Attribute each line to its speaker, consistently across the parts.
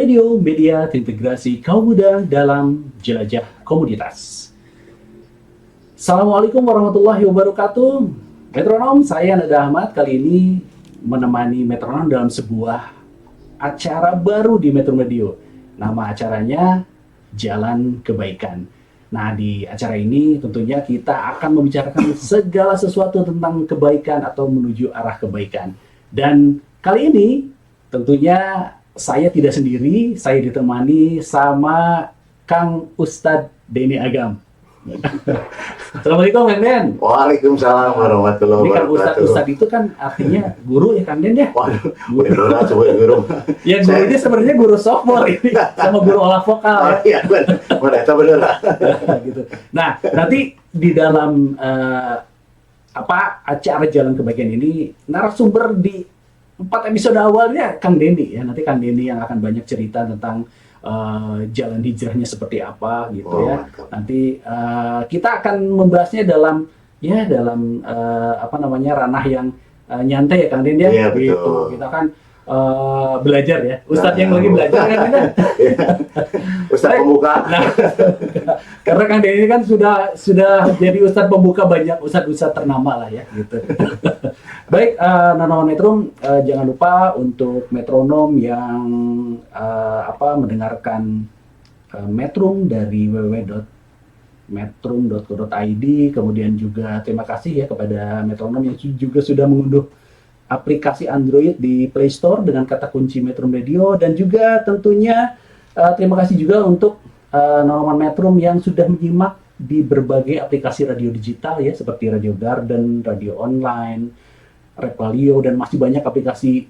Speaker 1: Radio, media terintegrasi kaum muda dalam jelajah komoditas. Assalamualaikum warahmatullahi wabarakatuh. Metronom, saya Nada Ahmad kali ini menemani Metronom dalam sebuah acara baru di Metro Radio. Nama acaranya Jalan Kebaikan. Nah, di acara ini tentunya kita akan membicarakan segala sesuatu tentang kebaikan atau menuju arah kebaikan. Dan kali ini tentunya saya tidak sendiri, saya ditemani sama Kang Ustadz Denny Agam. Assalamualaikum Kang Den.
Speaker 2: Waalaikumsalam warahmatullahi
Speaker 1: Ini Kang
Speaker 2: wabarakatuh.
Speaker 1: Ustadz itu kan artinya guru ya Kang Den ya?
Speaker 2: Waduh, beneran coba guru.
Speaker 1: Ya gurunya sebenarnya guru softball ini sama guru olah vokal ya.
Speaker 2: Iya, bener, itu beneran.
Speaker 1: Gitu. Nah, nanti di dalam acara Jalan Kebaikan ini narasumber di 4 episode awalnya Kang Denny ya. Nanti Kang Denny yang akan banyak cerita tentang jalan hijrahnya seperti apa gitu ya.
Speaker 2: Mantap.
Speaker 1: Nanti kita akan membahasnya dalam ranah yang nyantai ya Kang Denny ya.
Speaker 2: Iya,
Speaker 1: Gitu.
Speaker 2: betul.
Speaker 1: Kita kan belajar ya. Ustadz yang lagi belajar kan kita.
Speaker 2: Ustadz pembuka.
Speaker 1: Nah, karena Kang Denny kan sudah jadi ustadz pembuka banyak ustadz ternama lah ya gitu. Baik, Nanoman Metrum, jangan lupa untuk metronom yang mendengarkan Metrum dari www.metrum.co.id. Kemudian juga terima kasih ya kepada metronom yang juga sudah mengunduh aplikasi Android di Play Store dengan kata kunci Metrum Radio, dan juga tentunya terima kasih juga untuk Nanoman Metrum yang sudah menyimak di berbagai aplikasi radio digital ya, seperti Radio Garden, Radio Online, Repalio, dan masih banyak aplikasi.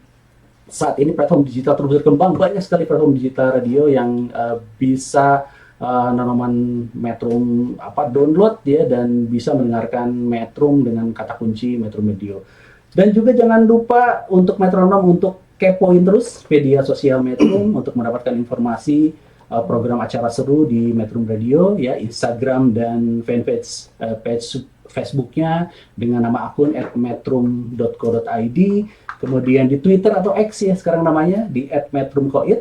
Speaker 1: Saat ini platform digital terus berkembang, banyak sekali platform digital radio yang bisa Nanoman Metrum download ya, dan bisa mendengarkan Metrum dengan kata kunci Metrum Radio. Dan juga jangan lupa untuk metronom untuk kepoin terus media sosial Metrum untuk mendapatkan informasi program acara seru di Metrum Radio ya, Instagram dan fanpage page Facebooknya dengan nama akun @metrum.co.id, kemudian di Twitter atau X ya sekarang namanya di @metrumkoid,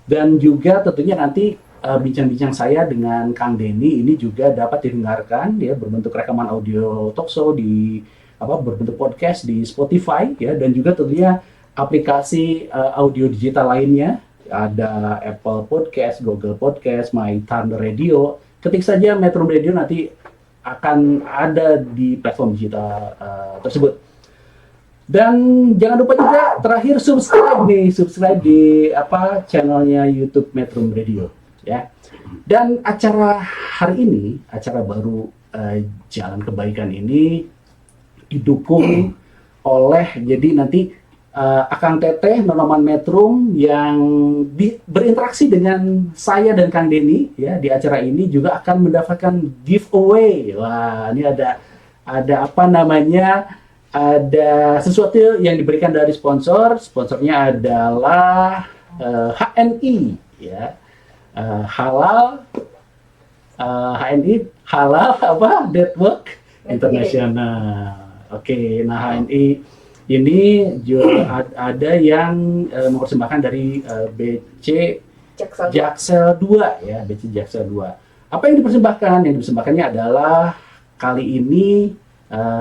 Speaker 1: dan juga tentunya nanti bincang-bincang saya dengan Kang Denny ini juga dapat didengarkan ya berbentuk rekaman audio talkshow di berbentuk podcast di Spotify ya, dan juga tentunya aplikasi audio digital lainnya, ada Apple Podcast, Google Podcast, My Thunder Radio. Ketik saja Metro Radio, nanti akan ada di platform digital tersebut. Dan jangan lupa juga terakhir subscribe di channelnya YouTube Metro Radio ya. Dan acara hari ini, acara baru Jalan Kebaikan ini didukung oleh, jadi nanti Akang Teteh Nanoman Metrum yang berinteraksi dengan saya dan Kang Denny ya di acara ini juga akan mendapatkan giveaway. Wah, ini ada ada sesuatu yang diberikan dari sponsor. Sponsornya adalah HNI ya, halal HNI halal Network Internasional. Oke, nah HNI ini juga ada yang mempersembahkan dari BC Jaksel 2 ya, BC Jaksel 2. Apa yang dipersembahkan? Yang dipersembahkannya adalah kali ini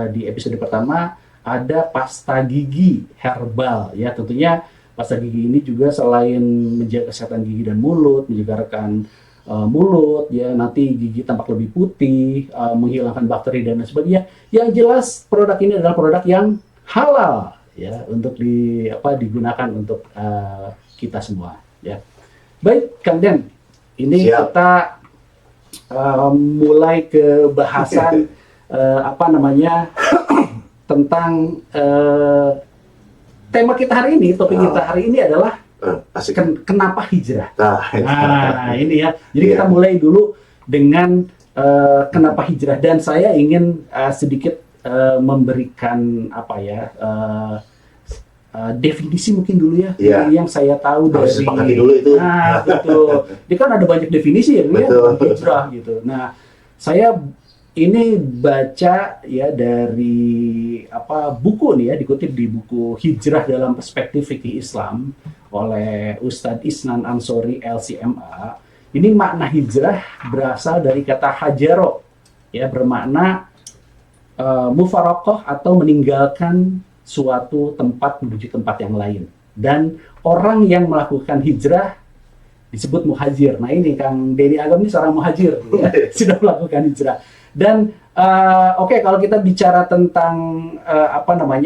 Speaker 1: di episode pertama ada pasta gigi herbal ya. Tentunya pasta gigi ini juga selain menjaga kesehatan gigi dan mulut, menjaga mulut ya, nanti gigi tampak lebih putih, menghilangkan bakteri dan lain sebagainya. Yang jelas produk ini adalah produk yang halal ya, untuk digunakan untuk kita semua ya. Baik Kang Den, ini
Speaker 2: Siap.
Speaker 1: kita mulai ke bahasan tentang tema kita hari ini. Topik kita hari ini adalah
Speaker 2: Asik.
Speaker 1: kenapa hijrah.
Speaker 2: Nah,
Speaker 1: Ini ya. Jadi kita mulai dulu dengan kenapa hijrah, dan saya ingin sedikit memberikan definisi mungkin dulu ya, yang saya tahu
Speaker 2: harus
Speaker 1: dari.
Speaker 2: sepakati dulu itu.
Speaker 1: Nah, betul. Ini kan ada banyak definisi ya, hijrah gitu. Nah, saya ini baca ya dari buku nih ya, dikutip di buku Hijrah dalam Perspektif Fikih Islam oleh Ustadz Isnan Ansori LCMA, ini makna hijrah berasal dari kata hajaro, ya, bermakna mufaraqah atau meninggalkan suatu tempat menuju tempat yang lain. Dan orang yang melakukan hijrah disebut muhajir. Nah ini Kang Denny Agam ini seorang muhajir, ya, sudah melakukan hijrah. Dan oke, kalau kita bicara tentang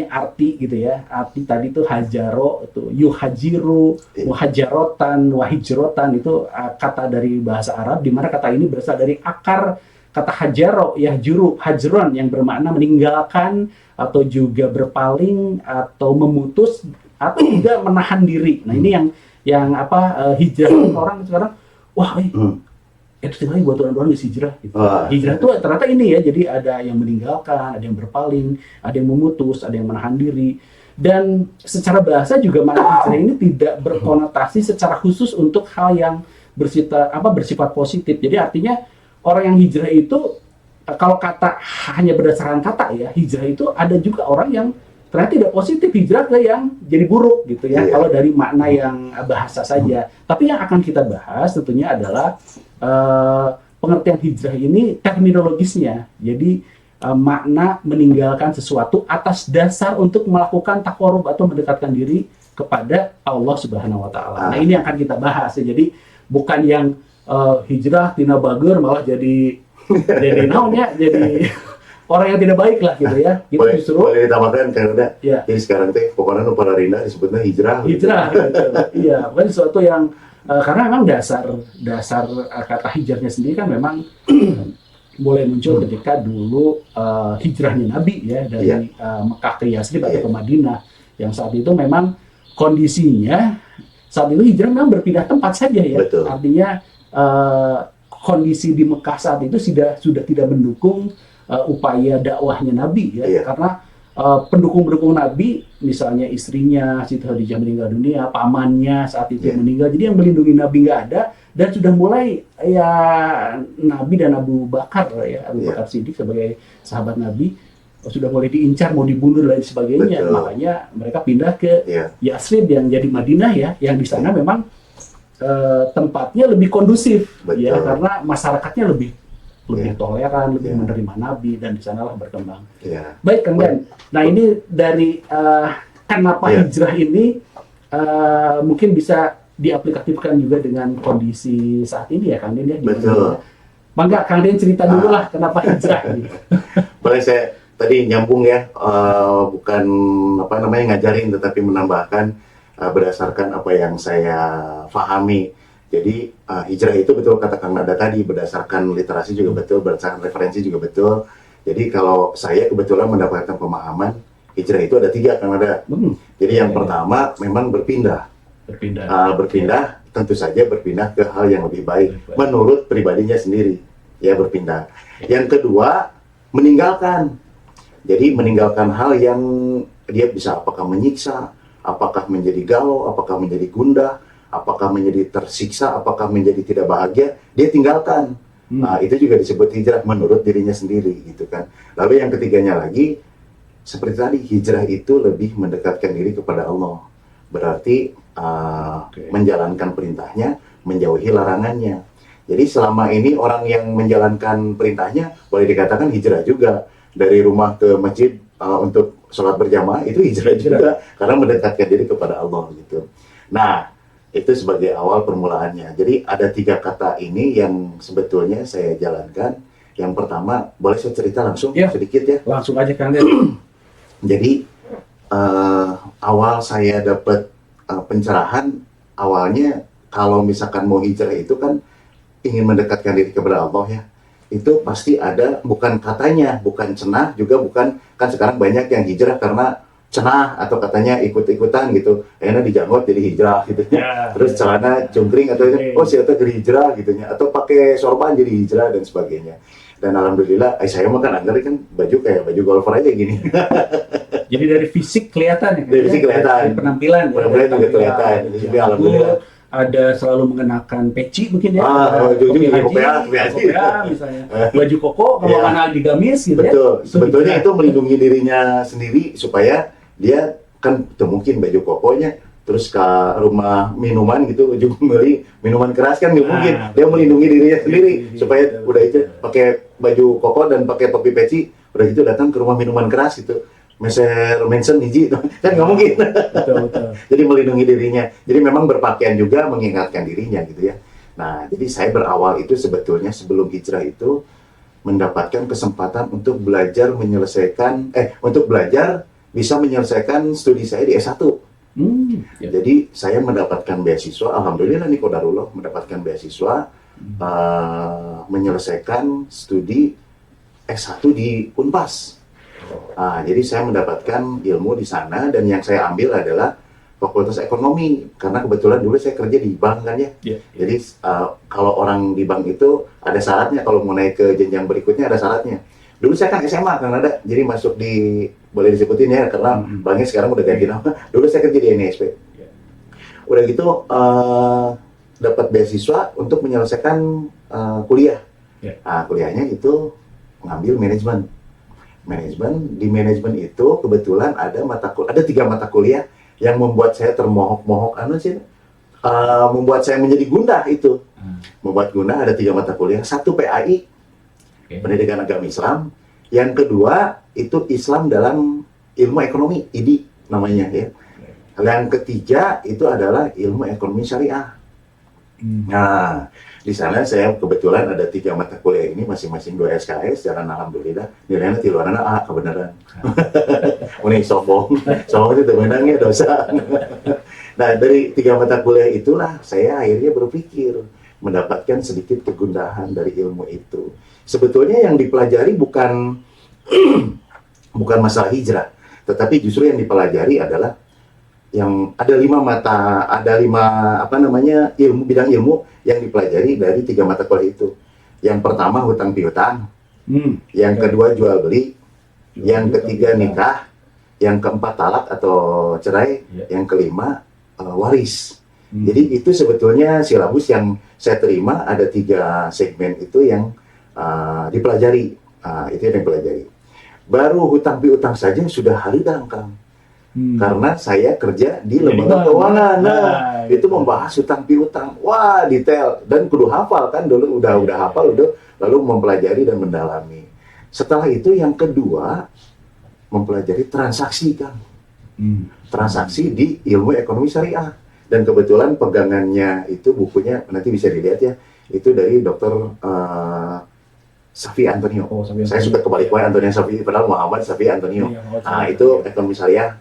Speaker 1: arti gitu ya, arti tadi itu hajaro, itu yuhajiru, muhajarotan, wahijrotan, itu kata dari bahasa Arab, di mana kata ini berasal dari akar kata hajaro, yahjuru, hajron, yang bermakna meninggalkan atau juga berpaling atau memutus atau juga menahan diri. Nah ini yang hijrah, orang sekarang wah itu tinggal buat orang-orang di hijrah gitu. Hijrah itu ternyata ini ya, jadi ada yang meninggalkan, ada yang berpaling, ada yang memutus, ada yang menahan diri. Dan secara bahasa juga makna hijrah ini tidak berkonotasi secara khusus untuk hal yang bersifat positif. Jadi artinya orang yang hijrah itu, kalau kata hanya berdasarkan kata ya, hijrah itu ada juga orang yang ternyata tidak positif, hijrah ke yang jadi buruk gitu ya, kalau dari makna yang bahasa saja. Tapi yang akan kita bahas tentunya adalah pengertian hijrah ini terminologisnya. Jadi makna meninggalkan sesuatu atas dasar untuk melakukan takarub atau mendekatkan diri kepada Allah Subhanahu wa taala. Nah, ini yang akan kita bahas ya. Jadi bukan yang hijrah tina bager malah jadi naonnya, jadi orang yang tidak baik lah gitu ya. Kita justru
Speaker 2: boleh ditambahkan karena jadi sekarang teh pokoknya nu Pararinda disebutnya hijrah.
Speaker 1: Hijrah gitu. Iya, bukan sesuatu yang karena memang dasar kata hijrahnya sendiri kan memang mulai muncul ketika dulu hijrahnya Nabi ya dari Mekah ke Yasrib atau ke Madinah, yang saat itu memang kondisinya saat itu hijrah memang berpindah tempat saja ya.
Speaker 2: Betul.
Speaker 1: Artinya kondisi di Mekah saat itu sudah tidak mendukung upaya dakwahnya Nabi ya, karena pendukung-pendukung Nabi, misalnya istrinya Siti Khadijah meninggal dunia, pamannya saat itu meninggal, jadi yang melindungi Nabi nggak ada, dan sudah mulai ya Nabi dan Abu Bakar ya, Abu Bakar Siddiq sebagai sahabat Nabi sudah mulai diincar, mau dibunuh dan lain sebagainya.
Speaker 2: Betul.
Speaker 1: Makanya mereka pindah ke Yasrib yang jadi Madinah ya, yang di sana memang tempatnya lebih kondusif ya, karena masyarakatnya lebih toleran, lebih menerima Nabi, dan di sanalah berkembang. Baik Kang Den. Nah ini dari kenapa hijrah ini mungkin bisa diaplikasikan juga dengan kondisi saat ini ya Kang Den ya.
Speaker 2: Betul.
Speaker 1: Bangga Kang Den cerita dulu lah kenapa hijrah ini.
Speaker 2: Boleh saya tadi nyambung ya, bukan ngajarin tetapi menambahkan berdasarkan apa yang saya pahami. Jadi hijrah itu betul kata Kang Nada tadi, berdasarkan literasi juga betul, berdasarkan referensi juga betul. Jadi kalau saya kebetulan mendapatkan pemahaman hijrah itu ada 3 Kang Nada. Jadi yang pertama memang berpindah. Berpindah tentu saja berpindah ke hal yang lebih baik menurut pribadinya sendiri. Ya berpindah. Yang kedua meninggalkan. Jadi meninggalkan hal yang dia bisa apakah menyiksa, apakah menjadi galau, apakah menjadi gundah, apakah menjadi tersiksa, apakah menjadi tidak bahagia, dia tinggalkan. Nah, itu juga disebut hijrah menurut dirinya sendiri, gitu kan. Lalu yang ketiganya lagi, seperti tadi, hijrah itu lebih mendekatkan diri kepada Allah. Berarti menjalankan perintahnya, menjauhi larangannya. Jadi selama ini orang yang menjalankan perintahnya, boleh dikatakan hijrah juga. Dari rumah ke masjid untuk sholat berjamaah, itu hijrah juga. Karena mendekatkan diri kepada Allah, gitu. Nah, itu sebagai awal permulaannya. Jadi ada 3 kata ini yang sebetulnya saya jalankan. Yang pertama, boleh saya cerita langsung sedikit ya?
Speaker 1: Langsung aja Kang Den.
Speaker 2: Jadi awal saya dapat pencerahan, awalnya kalau misalkan mau hijrah itu kan ingin mendekatkan diri kepada Allah ya. Itu pasti ada, bukan katanya, bukan cenah, juga bukan, kan sekarang banyak yang hijrah karena cenah atau katanya ikut-ikutan gitu, akhirnya dijanggot jadi hijrah gitu ya. Terus celana cungkring atau siapa jadi hijrah gitu ya, atau pakai sorban jadi hijrah dan sebagainya. Dan alhamdulillah saya mah kan anggar kan baju kayak baju golfer aja gini.
Speaker 1: Jadi dari fisik kelihatan ya.
Speaker 2: Dari fisik kelihatan.
Speaker 1: Dari penampilan
Speaker 2: juga kelihatan. Jadi alhamdulillah.
Speaker 1: Ada selalu mengenakan peci mungkin ya.
Speaker 2: Kopiah
Speaker 1: misalnya. Baju koko kalau anak di gamis gitu.
Speaker 2: Betul.
Speaker 1: Ya.
Speaker 2: Sebetulnya itu melindungi dirinya sendiri supaya dia kan mungkin baju kokonya terus ke rumah minuman gitu ujung beli minuman keras kan nggak
Speaker 1: Nah,
Speaker 2: mungkin, dia
Speaker 1: betul.
Speaker 2: melindungi dirinya sendiri
Speaker 1: Iya,
Speaker 2: supaya
Speaker 1: betul,
Speaker 2: udah itu
Speaker 1: betul.
Speaker 2: pakai baju koko dan pakai topi peci, udah gitu datang ke rumah minuman keras gitu, meser mensen hiji kan nggak mungkin.
Speaker 1: Betul, betul.
Speaker 2: Jadi melindungi dirinya. Jadi memang berpakaian juga mengingatkan dirinya gitu ya. Nah, jadi saya berawal itu sebetulnya sebelum hijrah itu mendapatkan kesempatan untuk belajar menyelesaikan untuk belajar bisa menyelesaikan studi saya di S1.
Speaker 1: Ya.
Speaker 2: Jadi saya mendapatkan beasiswa, alhamdulillah nih Qadarullah mendapatkan beasiswa menyelesaikan studi S1 di Unpas. Jadi saya mendapatkan ilmu di sana dan yang saya ambil adalah Fakultas Ekonomi karena kebetulan dulu saya kerja di bank kan ya.
Speaker 1: Ya.
Speaker 2: Jadi kalau orang di bank itu ada syaratnya, kalau mau naik ke jenjang berikutnya ada syaratnya. Dulu saya kan SMA kan ada, jadi masuk di boleh disebutin ya karena banknya sekarang udah ganti nama. Dulu saya kerja di NSP.
Speaker 1: Ya.
Speaker 2: Udah gitu dapat beasiswa untuk menyelesaikan kuliah.
Speaker 1: Ya.
Speaker 2: Kuliahnya itu ngambil manajemen. Di manajemen itu kebetulan ada ada 3 mata kuliah yang membuat saya termohok-mohok membuat saya menjadi gundah itu. Membuat gundah ada 3 mata kuliah. 1 PAI, Pendidikan Agama Islam. Yang kedua itu Islam dalam ilmu ekonomi, IDI namanya ya. Yang ketiga itu adalah ilmu ekonomi syariah. Nah, di sana saya kebetulan ada 3 mata kuliah ini masing-masing 2 SKS, jalan alhamdulillah nilainya di luar A kebenaran. Ini sombong itu menangnya dosa. Nah, dari 3 mata kuliah itulah saya akhirnya berpikir mendapatkan sedikit kegundahan dari ilmu itu. Sebetulnya yang dipelajari bukan bukan masalah hijrah, tetapi justru yang dipelajari adalah yang ada 5 bidang ilmu yang dipelajari dari 3 mata kuliah itu. Yang pertama hutang piutang, yang kedua jual beli, yang ketiga nikah, yang keempat talak atau cerai, yang kelima waris. Jadi itu sebetulnya silabus yang saya terima ada 3 segmen itu yang dipelajari. Itu yang dipelajari. Baru hutang piutang saja sudah haridang Kang. Karena saya kerja di lembaga keuangan. Itu membahas hutang piutang. Wah, detail dan kudu hafal kan dulu udah hafal lalu mempelajari dan mendalami. Setelah itu yang kedua mempelajari transaksi kan. Transaksi di ilmu ekonomi syariah. Dan kebetulan pegangannya itu bukunya nanti bisa dilihat ya. Itu dari Dr. Safi Antonio. Saya suka kebalik Antonio Safi, padahal Muhammad Safi Antonio. Itu ekonomi syariah,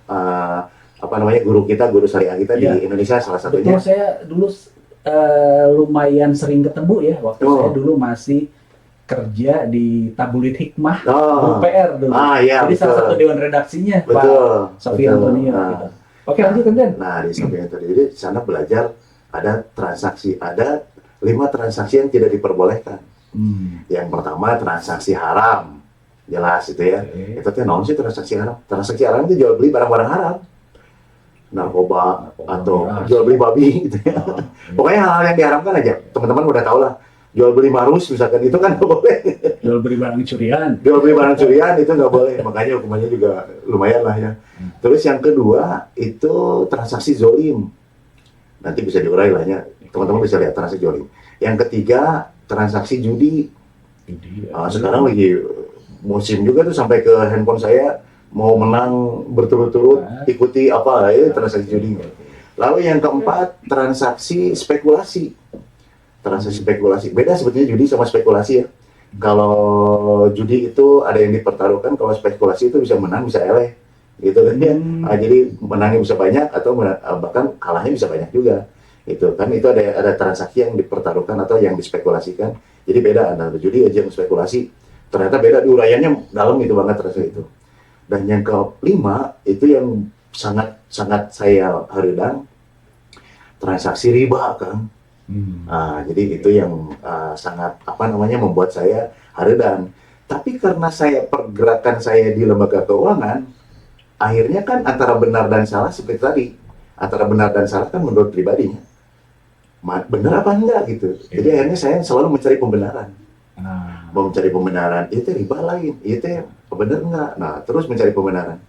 Speaker 2: guru syariah kita di Indonesia salah satunya.
Speaker 1: Betul, saya dulu lumayan sering ketemu ya waktu saya dulu masih kerja di Tabloid Hikmah, PR dulu.
Speaker 2: Iya,
Speaker 1: jadi salah satu dewan redaksinya Pak Safi Antonio. Gitu. Oke, lanjut kan?
Speaker 2: Nah, di Safi Antonio jadi di sana belajar ada transaksi, ada 5 transaksi yang tidak diperbolehkan. Yang pertama transaksi haram, jelas itu ya. Itu tuh non sih transaksi haram. Transaksi haram itu jual beli barang-barang haram, narkoba atau jual beli babi gitu ya. Pokoknya hal-hal yang diharamkan aja. Teman-teman udah tahu lah. Jual beli marus misalkan itu kan nggak boleh.
Speaker 1: Jual beli barang curian.
Speaker 2: Jual beli barang curian itu nggak boleh. Makanya hukumannya juga lumayan lah ya. Terus yang kedua itu transaksi zolim. Nanti bisa diurai lah ya. Teman-teman bisa lihat transaksi zolim. Yang ketiga transaksi judi. Sekarang lagi musim juga tuh sampai ke handphone saya mau menang berturut-turut ikuti transaksi judi. Lalu yang keempat transaksi spekulasi. Transaksi spekulasi beda sebetulnya judi sama spekulasi ya. Kalau judi itu ada yang dipertaruhkan, kalau spekulasi itu bisa menang bisa eleh gitu kan ya. Jadi menangnya bisa banyak atau bahkan kalahnya bisa banyak juga. Itu kan itu ada transaksi yang dipertaruhkan atau yang dispekulasikan. Jadi beda antara judi aja yang spekulasi. Ternyata beda diuraiannya dalam itu banget transaksi itu. Dan yang kelima itu yang sangat saya haridang transaksi riba kan. Jadi itu yang sangat membuat saya haridang. Tapi karena pergerakan saya di lembaga keuangan, akhirnya kan antara benar dan salah seperti tadi. Antara benar dan salah kan menurut pribadinya. Benar apa enggak gitu. Jadi akhirnya saya selalu mencari pembenaran. Mau mencari pembenaran, itu riba lain, itu benar enggak. Nah, terus mencari pembenaran.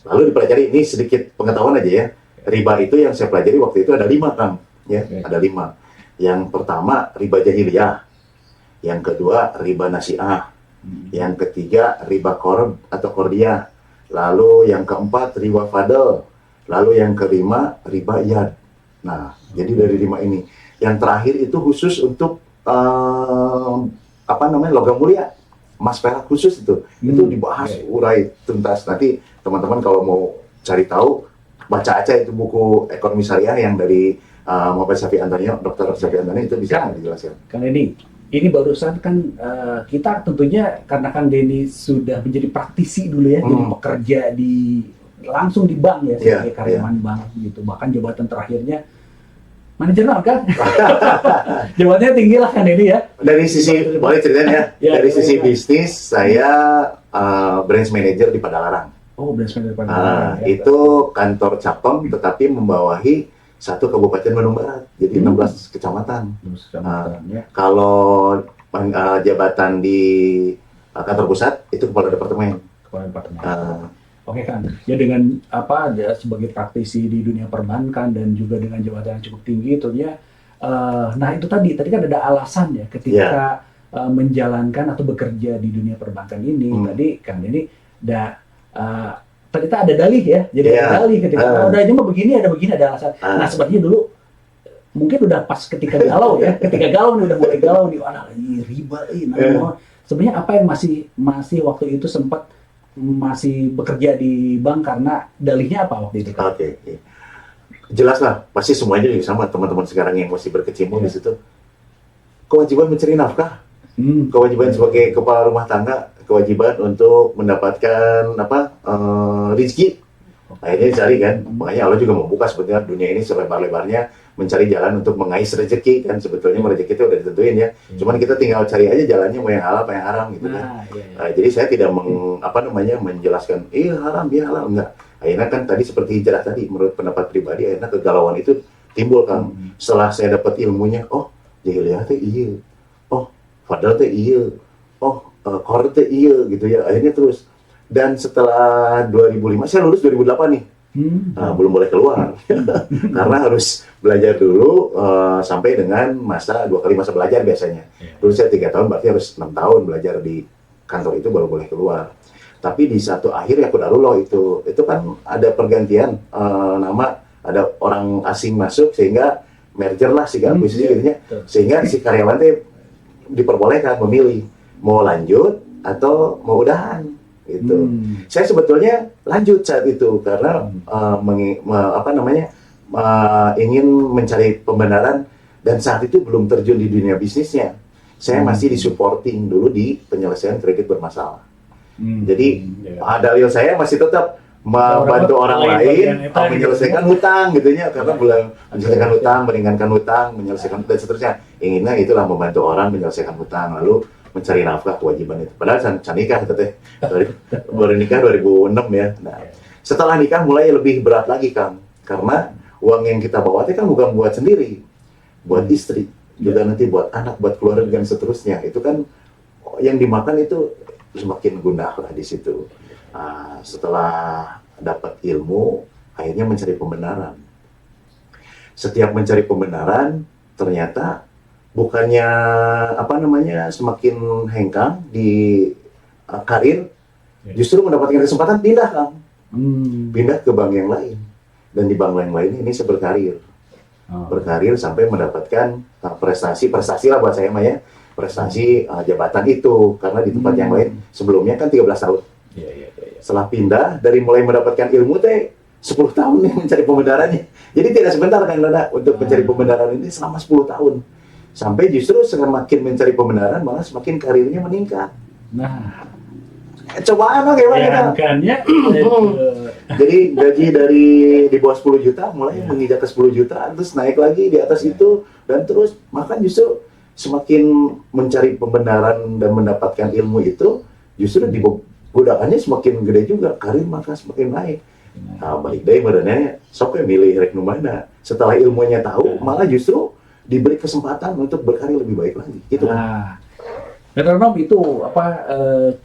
Speaker 2: Lalu dipelajari, ini sedikit pengetahuan aja ya. Riba itu yang saya pelajari waktu itu ada 5, Kang. Ya,
Speaker 1: Oke.
Speaker 2: ada 5. Yang pertama riba jahiliyah, yang kedua riba nasi'ah, yang ketiga riba qard atau qardiyah, lalu yang keempat riba fadl, lalu yang kelima riba yad. Nah, jadi dari 5 ini, yang terakhir itu khusus untuk apa namanya, logam mulia, emas perak khusus itu dibahas urai tuntas. Nanti teman-teman kalau mau cari tahu, baca aja itu buku ekonomi syariah yang dari Muhammad Syafi'i Antonio, Dr. Syafi'i Antonio, itu bisa dijelaskan.
Speaker 1: Kang Denny, ini barusan kan kita tentunya karena Kang Denny sudah menjadi praktisi dulu ya, jadi pekerja langsung di bank ya, sebagai karyawan bank gitu. Bahkan jabatan terakhirnya manajer bank kan? Jabatannya tinggi lah Kang Denny ya.
Speaker 2: Dari sisi, boleh ceritain ya, dari sisi bisnis, saya branch manager di Padalarang.
Speaker 1: Oh, branch manager
Speaker 2: Nah,
Speaker 1: Padalarang.
Speaker 2: itu kantor cabang tetapi membawahi 1 kabupaten Bandung Barat, jadi 16 kecamatan. Kalau jabatan di kantor pusat itu kepala departemen.
Speaker 1: Oke kan, ya dengan apa ya, sebagai praktisi di dunia perbankan dan juga dengan jabatan yang cukup tinggi itu ya, nah itu tadi kan ada alasan ya ketika menjalankan atau bekerja di dunia perbankan ini. Tadi kan ini ternyata ada dalih ya, jadi ada dalih ketika ada aja mah begini, ada alasan. Nah sebenarnya dulu mungkin udah pas ketika galau ya, ketika galau nih udah mulai galau nih, wah riba ini. Sebenarnya apa yang masih waktu itu sempat masih bekerja di bank karena dalihnya apa waktu itu?
Speaker 2: Oke. Jelas lah, pasti semuanya juga sama teman-teman sekarang yang masih berkecimpung di situ. Kewajiban mencari nafkah, kewajiban sebagai kepala rumah tangga, kewajiban untuk mendapatkan rezeki. Akhirnya dicari kan, makanya Allah juga membuka sebetulnya dunia ini selebar-lebarnya mencari jalan untuk mengais rezeki kan. Sebetulnya rezeki itu udah ditentuin ya, cuman kita tinggal cari aja jalannya, mau yang halal apa yang haram gitu kan. Jadi saya tidak menjelaskan haram ya halal, enggak. Akhirnya kan tadi seperti hijrah tadi, menurut pendapat pribadi akhirnya kegalauan itu timbul kan. Setelah saya dapat ilmunya, oh jahiliyah teh iya, oh fadl teh iya, oh qard teh iya gitu ya. Akhirnya terus. Dan setelah 2005, saya lulus 2008 nih. Belum boleh keluar. Karena harus belajar dulu sampai dengan 2 kali masa belajar biasanya. Dulu saya 3 tahun, berarti harus 6 tahun belajar di kantor itu baru boleh keluar. Tapi di satu akhir ya kodarullah itu kan ada pergantian nama, ada orang asing masuk sehingga merger lah segala akuisisi gitu. Sehingga si karyawan teh diperbolehkan memilih mau lanjut atau mau udahan. Gitu. Saya sebetulnya lanjut saat itu karena ingin mencari pembenaran, dan saat itu belum terjun di dunia bisnisnya. Saya masih di supporting dulu di penyelesaian kredit bermasalah. Jadi dalil saya masih tetap membantu orang lain menyelesaikan hutang gitu ya, karena menyelesaikan hutang, meringankan hutang, menyelesaikan dan seterusnya. Inginnya itulah membantu orang menyelesaikan hutang, lalu mencari nafkah, kewajiban itu. Padahal saya nikah teteh, baru nikah 2006 ya. Nah, setelah nikah mulai lebih berat lagi Kang, karena uang yang kita bawa itu kan bukan buat sendiri, buat istri, juga nanti buat anak, buat keluarga dan seterusnya. Itu kan yang dimakan itu semakin gundah lah di situ. Nah, setelah dapat ilmu, akhirnya mencari pembenaran. Setiap mencari pembenaran, ternyata bukannya semakin hengkang di karir, justru mendapatkan kesempatan pindah Kang, pindah ke bank yang lain, dan di bank yang lain ini saya berkarir, sampai mendapatkan prestasi lah buat saya Maya, prestasi jabatan itu, karena di tempat yang lain sebelumnya kan 13 tahun. Setelah pindah, dari mulai mendapatkan ilmu 10 tahun nih mencari pembenarannya. Jadi tidak sebentar Kang Dada untuk mencari pembenaran ini selama 10 tahun. Sampai justru semakin mencari pembenaran malah semakin karirnya meningkat.
Speaker 1: Nah,
Speaker 2: cobaan gimana kan? Jadi gaji dari di bawah 10 juta mulai menginjak ke 10 juta, terus naik lagi di atas itu, dan terus makan justru semakin mencari pembenaran dan mendapatkan ilmu itu, justru di godaannya semakin gede juga, karir maka semakin naik. Nah, balik deh badannya, sok milih rek nu mana. Setelah ilmunya tahu, malah justru diberi kesempatan untuk berkarya lebih baik lagi. Gitu.
Speaker 1: Nah, Metronom itu apa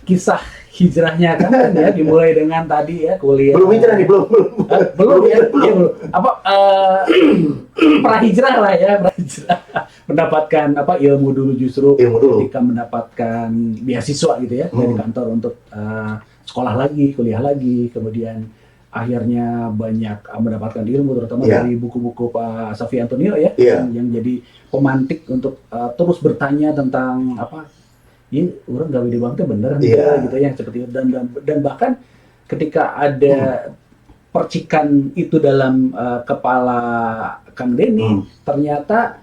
Speaker 1: kisah hijrahnya kan ya dimulai dengan tadi ya kuliah.
Speaker 2: Belum hijrah nih, belum.
Speaker 1: Belum ya, iya, belum. Apa prahijrah lah ya, prahijrah. Mendapatkan apa ilmu dulu justru
Speaker 2: Ilmu dulu.
Speaker 1: ketika mendapatkan beasiswa gitu ya dari kantor untuk sekolah lagi, kuliah lagi, kemudian akhirnya banyak mendapatkan ilmu terutama
Speaker 2: Iya.
Speaker 1: dari buku-buku Pak Safi Antonio ya
Speaker 2: Iya.
Speaker 1: yang jadi pemantik untuk terus bertanya tentang apa ini orang gawe di bank teh bener
Speaker 2: Iya.
Speaker 1: gitu ya seperti itu dan bahkan ketika ada percikan itu dalam kepala Kang Denny ternyata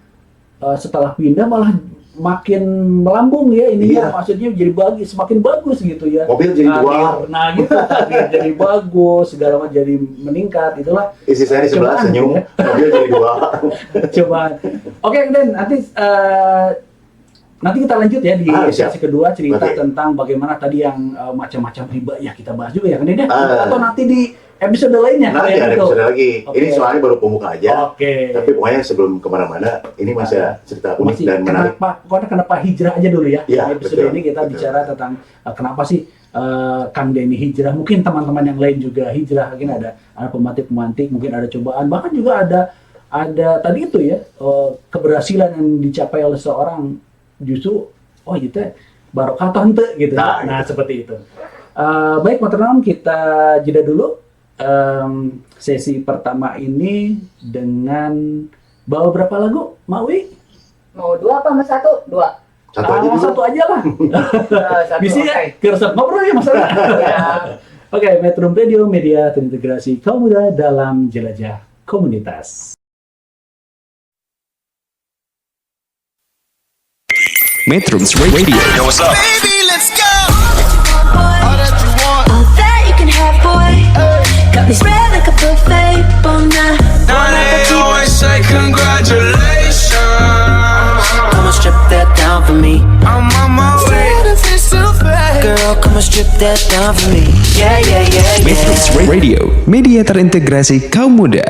Speaker 1: setelah pindah malah makin melambung ya ininya
Speaker 2: Iya.
Speaker 1: maksudnya jadi semakin bagus gitu ya.
Speaker 2: Mobil jadi dua.
Speaker 1: Nah gitu tadi jadi bagus segala macam jadi meningkat itulah
Speaker 2: Istri saya di sebelah
Speaker 1: cobaan
Speaker 2: senyum,
Speaker 1: gitu ya.
Speaker 2: mobil jadi dua.
Speaker 1: Cobaan. Oke Kang Den nanti kita lanjut ya di
Speaker 2: siap.
Speaker 1: sesi kedua cerita
Speaker 2: Oke.
Speaker 1: tentang bagaimana tadi yang macam-macam riba ya kita bahas juga ya Kang Den ya.
Speaker 2: Ah.
Speaker 1: Atau nanti di episode lainnya kalau
Speaker 2: Nanti
Speaker 1: yang
Speaker 2: ada
Speaker 1: itu.
Speaker 2: episode lagi.
Speaker 1: Oke.
Speaker 2: Ini soalnya baru pembuka aja.
Speaker 1: Oke.
Speaker 2: Tapi pokoknya sebelum kemana-mana, ini masih ada cerita unik
Speaker 1: Masih
Speaker 2: dan menarik.
Speaker 1: kenapa hijrah aja dulu ya.
Speaker 2: Ya,
Speaker 1: Di episode
Speaker 2: betul,
Speaker 1: ini kita
Speaker 2: betul.
Speaker 1: bicara tentang kenapa sih Kang Denny hijrah. Mungkin teman-teman yang lain juga hijrah. Mungkin ada pemantik-pemantik, mungkin ada cobaan. Bahkan juga ada tadi itu ya keberhasilan yang dicapai oleh seorang justru gitu barokah atau hente gitu.
Speaker 2: Nah,
Speaker 1: Nah,
Speaker 2: gitu.
Speaker 1: seperti itu. Baik metronom kita jeda dulu sesi pertama ini dengan bawa berapa lagu, Mawi?
Speaker 3: Mau 2 apa sama 1? 2.
Speaker 2: Satu aja dulu.
Speaker 1: Satu aja lah.
Speaker 3: Satu,
Speaker 1: Bisa ya?
Speaker 3: oke.
Speaker 1: Keresep ngobrol ya masalah.
Speaker 3: Ya.
Speaker 1: Oke, Metro Radio, media terintegrasi kaum muda dalam jelajah komunitas.
Speaker 4: Metrums Radio.
Speaker 5: Yo, what's up?
Speaker 6: Baby, let's go. All that you want.
Speaker 7: All that you can have, boy. Got me spread like a buffet all night.
Speaker 5: Now they always say congratulations.
Speaker 8: Come on, strip that down for me.
Speaker 5: I'm on my way.
Speaker 6: Better feel so bad.
Speaker 8: Girl, come on, strip that down for me. Yeah, yeah, yeah,
Speaker 4: Metrums
Speaker 8: yeah.
Speaker 4: Radio, media terintegrasi kaum muda.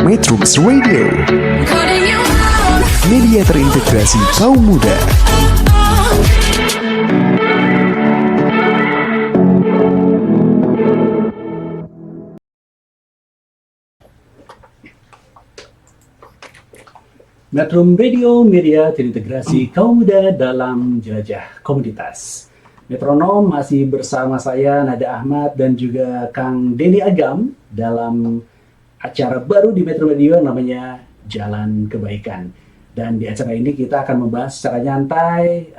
Speaker 4: Metrums Radio,
Speaker 7: Calling you out.
Speaker 4: media terintegrasi kaum muda.
Speaker 1: Metro Radio, media terintegrasi kaum muda dalam jelajah komunitas. Metronom masih bersama saya Nada Ahmad dan juga Kang Denny Agam dalam acara baru di Metro Radio namanya Jalan Kebaikan. Dan di acara ini kita akan membahas secara nyantai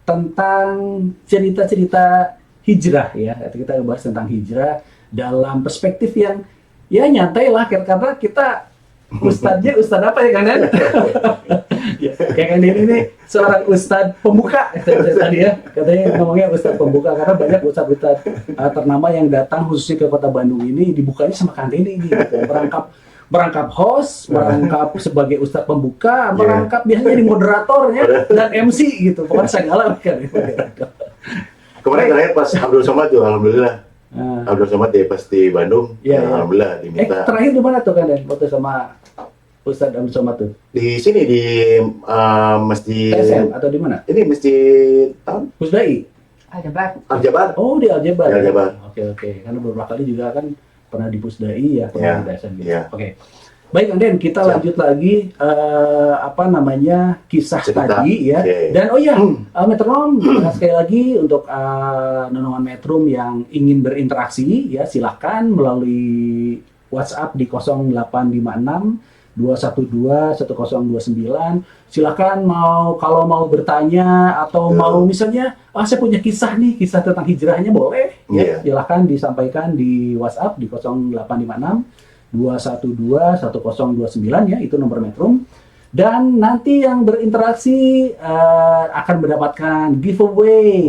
Speaker 1: tentang cerita-cerita hijrah ya. Kita membahas tentang hijrah dalam perspektif yang ya nyantai lah karena kita ustadznya ustadz apa ya Kang Den? Ya, kayak Kang Den ini seorang ustadz pembuka tadi ya, katanya ngomongnya ustadz pembuka karena banyak ustadz-ustadz ternama yang datang khususnya ke kota Bandung ini dibukanya sama Kang Den ini gitu. Merangkap host, merangkap sebagai ustadz pembuka, merangkap biasanya jadi moderatornya dan MC gitu. Pokoknya segala kan.
Speaker 2: Kemarin terakhir pas Abdul Somad tuh, alhamdulillah.
Speaker 1: Nah,
Speaker 2: Abdul Somad dia pas di Bandung,
Speaker 1: Iya, iya.
Speaker 2: alhamdulillah diminta.
Speaker 1: terakhir di mana tuh Kang Den? Waktu sama Ustadz Abdul Somad tuh?
Speaker 2: Di sini di masjid.
Speaker 1: TSM atau di mana?
Speaker 2: Ini masjid
Speaker 1: Pusdai.
Speaker 3: Ada bar.
Speaker 2: Al-Jabar.
Speaker 1: Oh di Aljabar.
Speaker 2: Di Aljabar.
Speaker 1: Oke. Karena beberapa kali juga kan pernah di Pusdai ya, pernah
Speaker 2: Iya,
Speaker 1: di TSM gitu.
Speaker 2: iya.
Speaker 1: Oke. Baik, Anden, kita
Speaker 2: Siap.
Speaker 1: lanjut lagi kisah
Speaker 2: Cerita.
Speaker 1: tadi ya.
Speaker 2: Oke.
Speaker 1: Dan metronom sekali lagi untuk Nonongan Metrum yang ingin berinteraksi ya silahkan melalui WhatsApp di 0856 212 1029. Silakan kalau mau bertanya atau mau misalnya saya punya kisah tentang hijrahnya boleh ya.
Speaker 2: Iya.
Speaker 1: Silakan disampaikan di WhatsApp di 0856 212 1029 ya, itu nomor Metrum. Dan nanti yang berinteraksi akan mendapatkan giveaway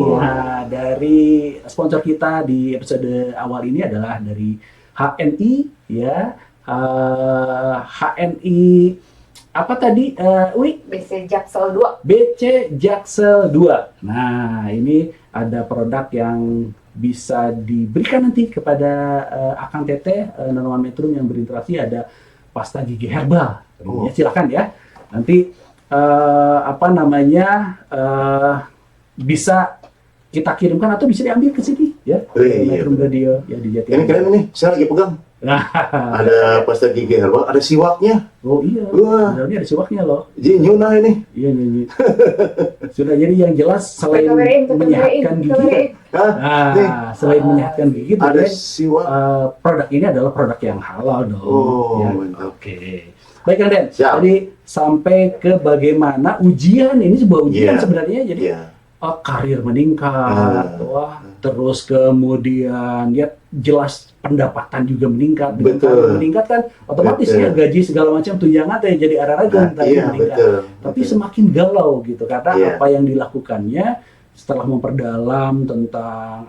Speaker 1: dari sponsor kita di episode awal ini adalah dari HNI ya. HNI apa tadi?
Speaker 3: BC Jaksel 2.
Speaker 1: BC Jaksel 2. Nah, ini ada produk yang bisa diberikan nanti kepada Akang Teteh, Nonongan Metrum yang berinteraksi, ada pasta gigi herbal. Ya, silakan ya. Nanti bisa kita kirimkan atau bisa diambil ke sini ya. Metrum Radio ya di Jati.
Speaker 2: Ini keren nih, saya lagi pegang. Ada pasta gigi herbal, ada siwaknya.
Speaker 1: Oh iya,
Speaker 2: Wah.
Speaker 1: sebenarnya ada siwaknya loh.
Speaker 2: Jadi nyuna ini.
Speaker 1: Iya nyanyi. Sudah, jadi yang jelas selain menyehatkan gigi, selain menyehatkan gigi,
Speaker 2: Ada
Speaker 1: tentunya,
Speaker 2: siwak.
Speaker 1: produk ini adalah produk yang halal dong.
Speaker 2: Oh,
Speaker 1: Ya,
Speaker 2: mantap.
Speaker 1: Oke. Baik, Kang Den.
Speaker 2: Siap.
Speaker 1: Jadi sampai ke bagaimana ujian ini sebuah ujian
Speaker 2: Iya.
Speaker 1: sebenarnya. Jadi
Speaker 2: Iya.
Speaker 1: karir meningkat, terus kemudian ya jelas pendapatan juga meningkat, dengan
Speaker 2: Betul.
Speaker 1: karir meningkat kan otomatis
Speaker 2: Betul.
Speaker 1: ya gaji segala macam tunjangan teh jadi arah-arah
Speaker 2: Iya,
Speaker 1: meningkat.
Speaker 2: betul.
Speaker 1: Tapi
Speaker 2: Betul.
Speaker 1: semakin galau gitu karena
Speaker 2: Iya.
Speaker 1: apa yang dilakukannya setelah memperdalam tentang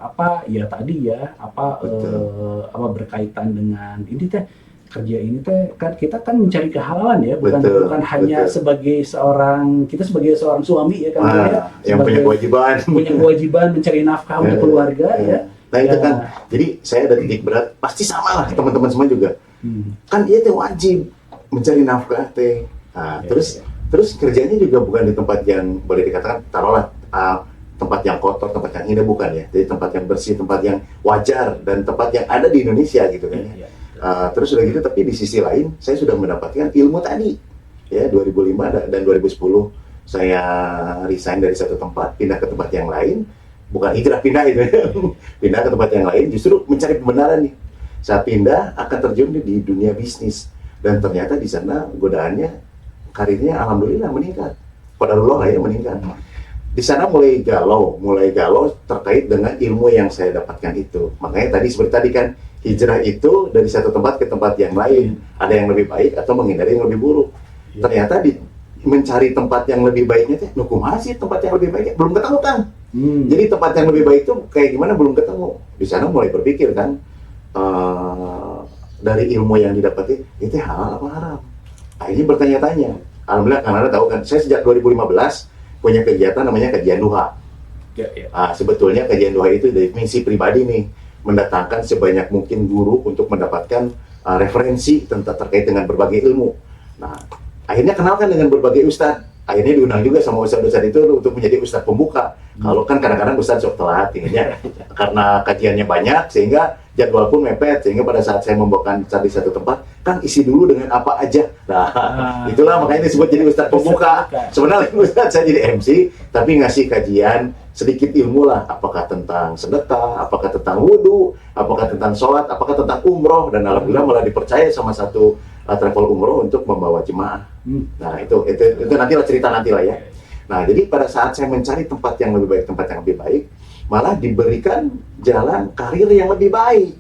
Speaker 1: berkaitan dengan ini teh, kerja ini teh kan kita kan mencari kehalalan ya, bukan
Speaker 2: Betul,
Speaker 1: hanya
Speaker 2: betul.
Speaker 1: sebagai seorang suami ya kan ya,
Speaker 2: yang punya kewajiban.
Speaker 1: punya kewajiban mencari nafkah untuk keluarga ya.
Speaker 2: Nah itu
Speaker 1: Ya.
Speaker 2: kan, jadi saya ada titik berat, pasti sama lah teman-teman semua juga.
Speaker 1: Hmm.
Speaker 2: Kan dia teh wajib mencari nafkah teh. Nah,
Speaker 1: Ya,
Speaker 2: terus kerjanya juga bukan di tempat yang boleh dikatakan taruhlah tempat yang kotor, tempat yang indah, bukan ya. Jadi tempat yang bersih, tempat yang wajar, dan tempat yang ada di Indonesia gitu kan ya.
Speaker 1: Ya.
Speaker 2: Terus udah gitu, tapi di sisi lain saya sudah mendapatkan ilmu tadi ya. 2005 dan 2010 saya resign dari satu tempat, pindah ke tempat yang lain. Bukan hijrah, pindah itu ya. Pindah ke tempat yang lain, justru mencari kebenaran nih. Saat pindah akan terjun di dunia bisnis, dan ternyata di sana godaannya, karirnya alhamdulillah meningkat. Qadarullah lah ya, meningkat. Di sana mulai galau terkait dengan ilmu yang saya dapatkan itu. Makanya tadi seperti tadi kan, hijrah itu dari satu tempat ke tempat yang lain. Ada yang lebih baik atau menghindari yang lebih buruk. Ternyata mencari tempat yang lebih baiknya teh, masih tempat yang lebih baik belum ketemu kan. Jadi tempat yang lebih baik itu kayak gimana belum ketemu. Di sana mulai berpikir kan, dari ilmu yang didapati itu halal apa haram. Akhirnya bertanya-tanya. Alhamdulillah karena Anda tahu kan, saya sejak 2015 punya kegiatan namanya kajian duha.
Speaker 1: Ya.
Speaker 2: Sebetulnya kajian duha itu dari misi pribadi nih, mendatangkan sebanyak mungkin guru untuk mendapatkan referensi terkait dengan berbagai ilmu. Nah, akhirnya kenalkan dengan berbagai ustadz. Akhirnya diundang juga sama ustadz-ustadz itu untuk menjadi ustadz pembuka. Kalau kan kadang-kadang ustadz sok telat, ingatnya karena kajiannya banyak sehingga jadwal pun mepet, sehingga pada saat saya membawakan ustadz di satu tempat kan isi dulu dengan apa aja. Nah, itulah makanya disebut jadi ustadz pembuka. Sebenarnya ustadz saya jadi MC, tapi ngasih kajian sedikit ilmu lah, apakah tentang sedekah, apakah tentang wudhu, apakah tentang sholat, apakah tentang umroh, dan alhamdulillah malah dipercaya sama satu travel umroh untuk membawa jemaah. Nah itu nantilah cerita nantilah ya. Nah jadi pada saat saya mencari tempat yang lebih baik, malah diberikan jalan karir yang lebih baik.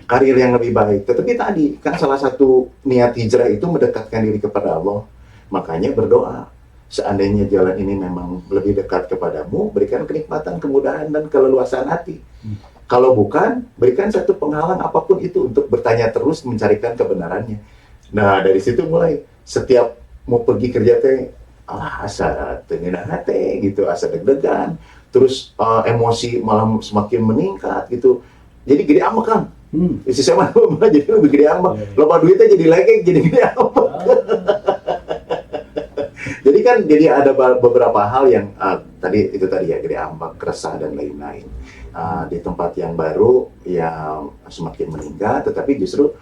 Speaker 2: Karir yang lebih baik. Tetapi tadi kan salah satu niat hijrah itu mendekatkan diri kepada Allah. Makanya berdoa. Seandainya jalan ini memang lebih dekat kepadamu, berikan kenikmatan, kemudahan, dan keleluasaan hati. Kalau bukan, berikan satu penghalang apapun itu untuk bertanya terus, mencarikan kebenarannya. Nah, dari situ mulai, setiap mau pergi kerja teh, asa tengenah teh gitu, asa deg-degan, terus emosi malah semakin meningkat gitu. Jadi gede amak kan? Isi saya malah jadi lebih gede amak. Loba duitnya jadi legeng, jadi gede amak. Jadi kan ada beberapa hal yang tadi ya, gede ambak, resah dan lain-lain. Di tempat yang baru yang semakin meningkat, tetapi justru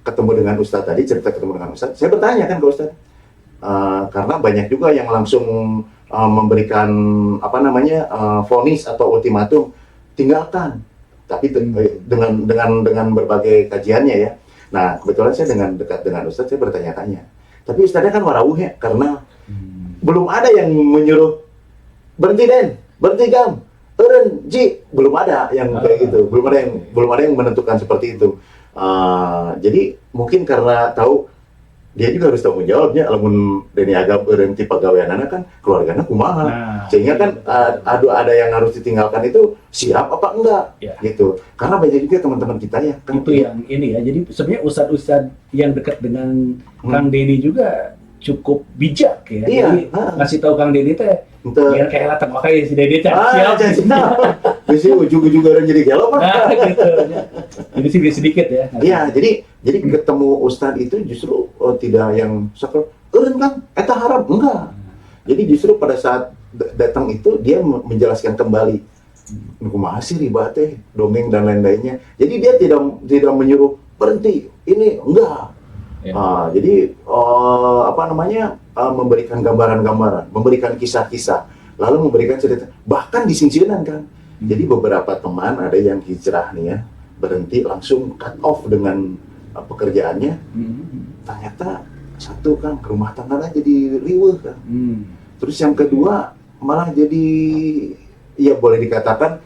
Speaker 2: ketemu dengan Ustadz tadi, cerita ketemu dengan Ustadz, saya bertanya kan ke Ustadz, karena banyak juga yang langsung memberikan vonis atau ultimatum tinggalkan, tapi dengan berbagai kajiannya ya. Nah kebetulan saya dekat dengan Ustadz, saya bertanya-tanya, tapi Ustadznya kan warawuh ya, karena belum ada yang menyuruh berhenti Den, berhenti Gam, eureun Ji, belum ada yang kayak gitu, belum ada yang menentukan seperti itu. Jadi mungkin karena tahu dia juga harus tanggung jawabnya, lamun Deni agak eureun ti pagaweanana kan keluarganya kumaha, sehingga kan ada yang harus ditinggalkan itu siap apa enggak gitu. Karena banyak juga teman-teman kita ya kan
Speaker 1: itu yang ini ya. Jadi sebenarnya ustadz-ustadz yang dekat dengan Kang Deni juga cukup bijak ya. Jadi ngasih tahu Kang Deni teh biar kayak latang pakai si Deni siap.
Speaker 2: Bisa ujung-ujung orang jadi gelo Pak.
Speaker 1: Nah, gitu. Jadi sih sedikit ya.
Speaker 2: Iya, jadi ketemu Ustadz itu justru tidak yang seperti eureun Kang, eta haram, enggak. Jadi justru pada saat datang itu dia menjelaskan kembali kumaha sih riba teh, dongeng dan lain-lainnya. Jadi dia tidak menyuruh berhenti, ini enggak. Jadi memberikan gambaran-gambaran, memberikan kisah-kisah, lalu memberikan cerita, bahkan disingsiran kan. Jadi beberapa teman ada yang hijrah nih ya, berhenti langsung cut off dengan pekerjaannya. Ternyata satu kan rumah tangganya jadi riweuh kan. Terus yang kedua malah jadi ya boleh dikatakan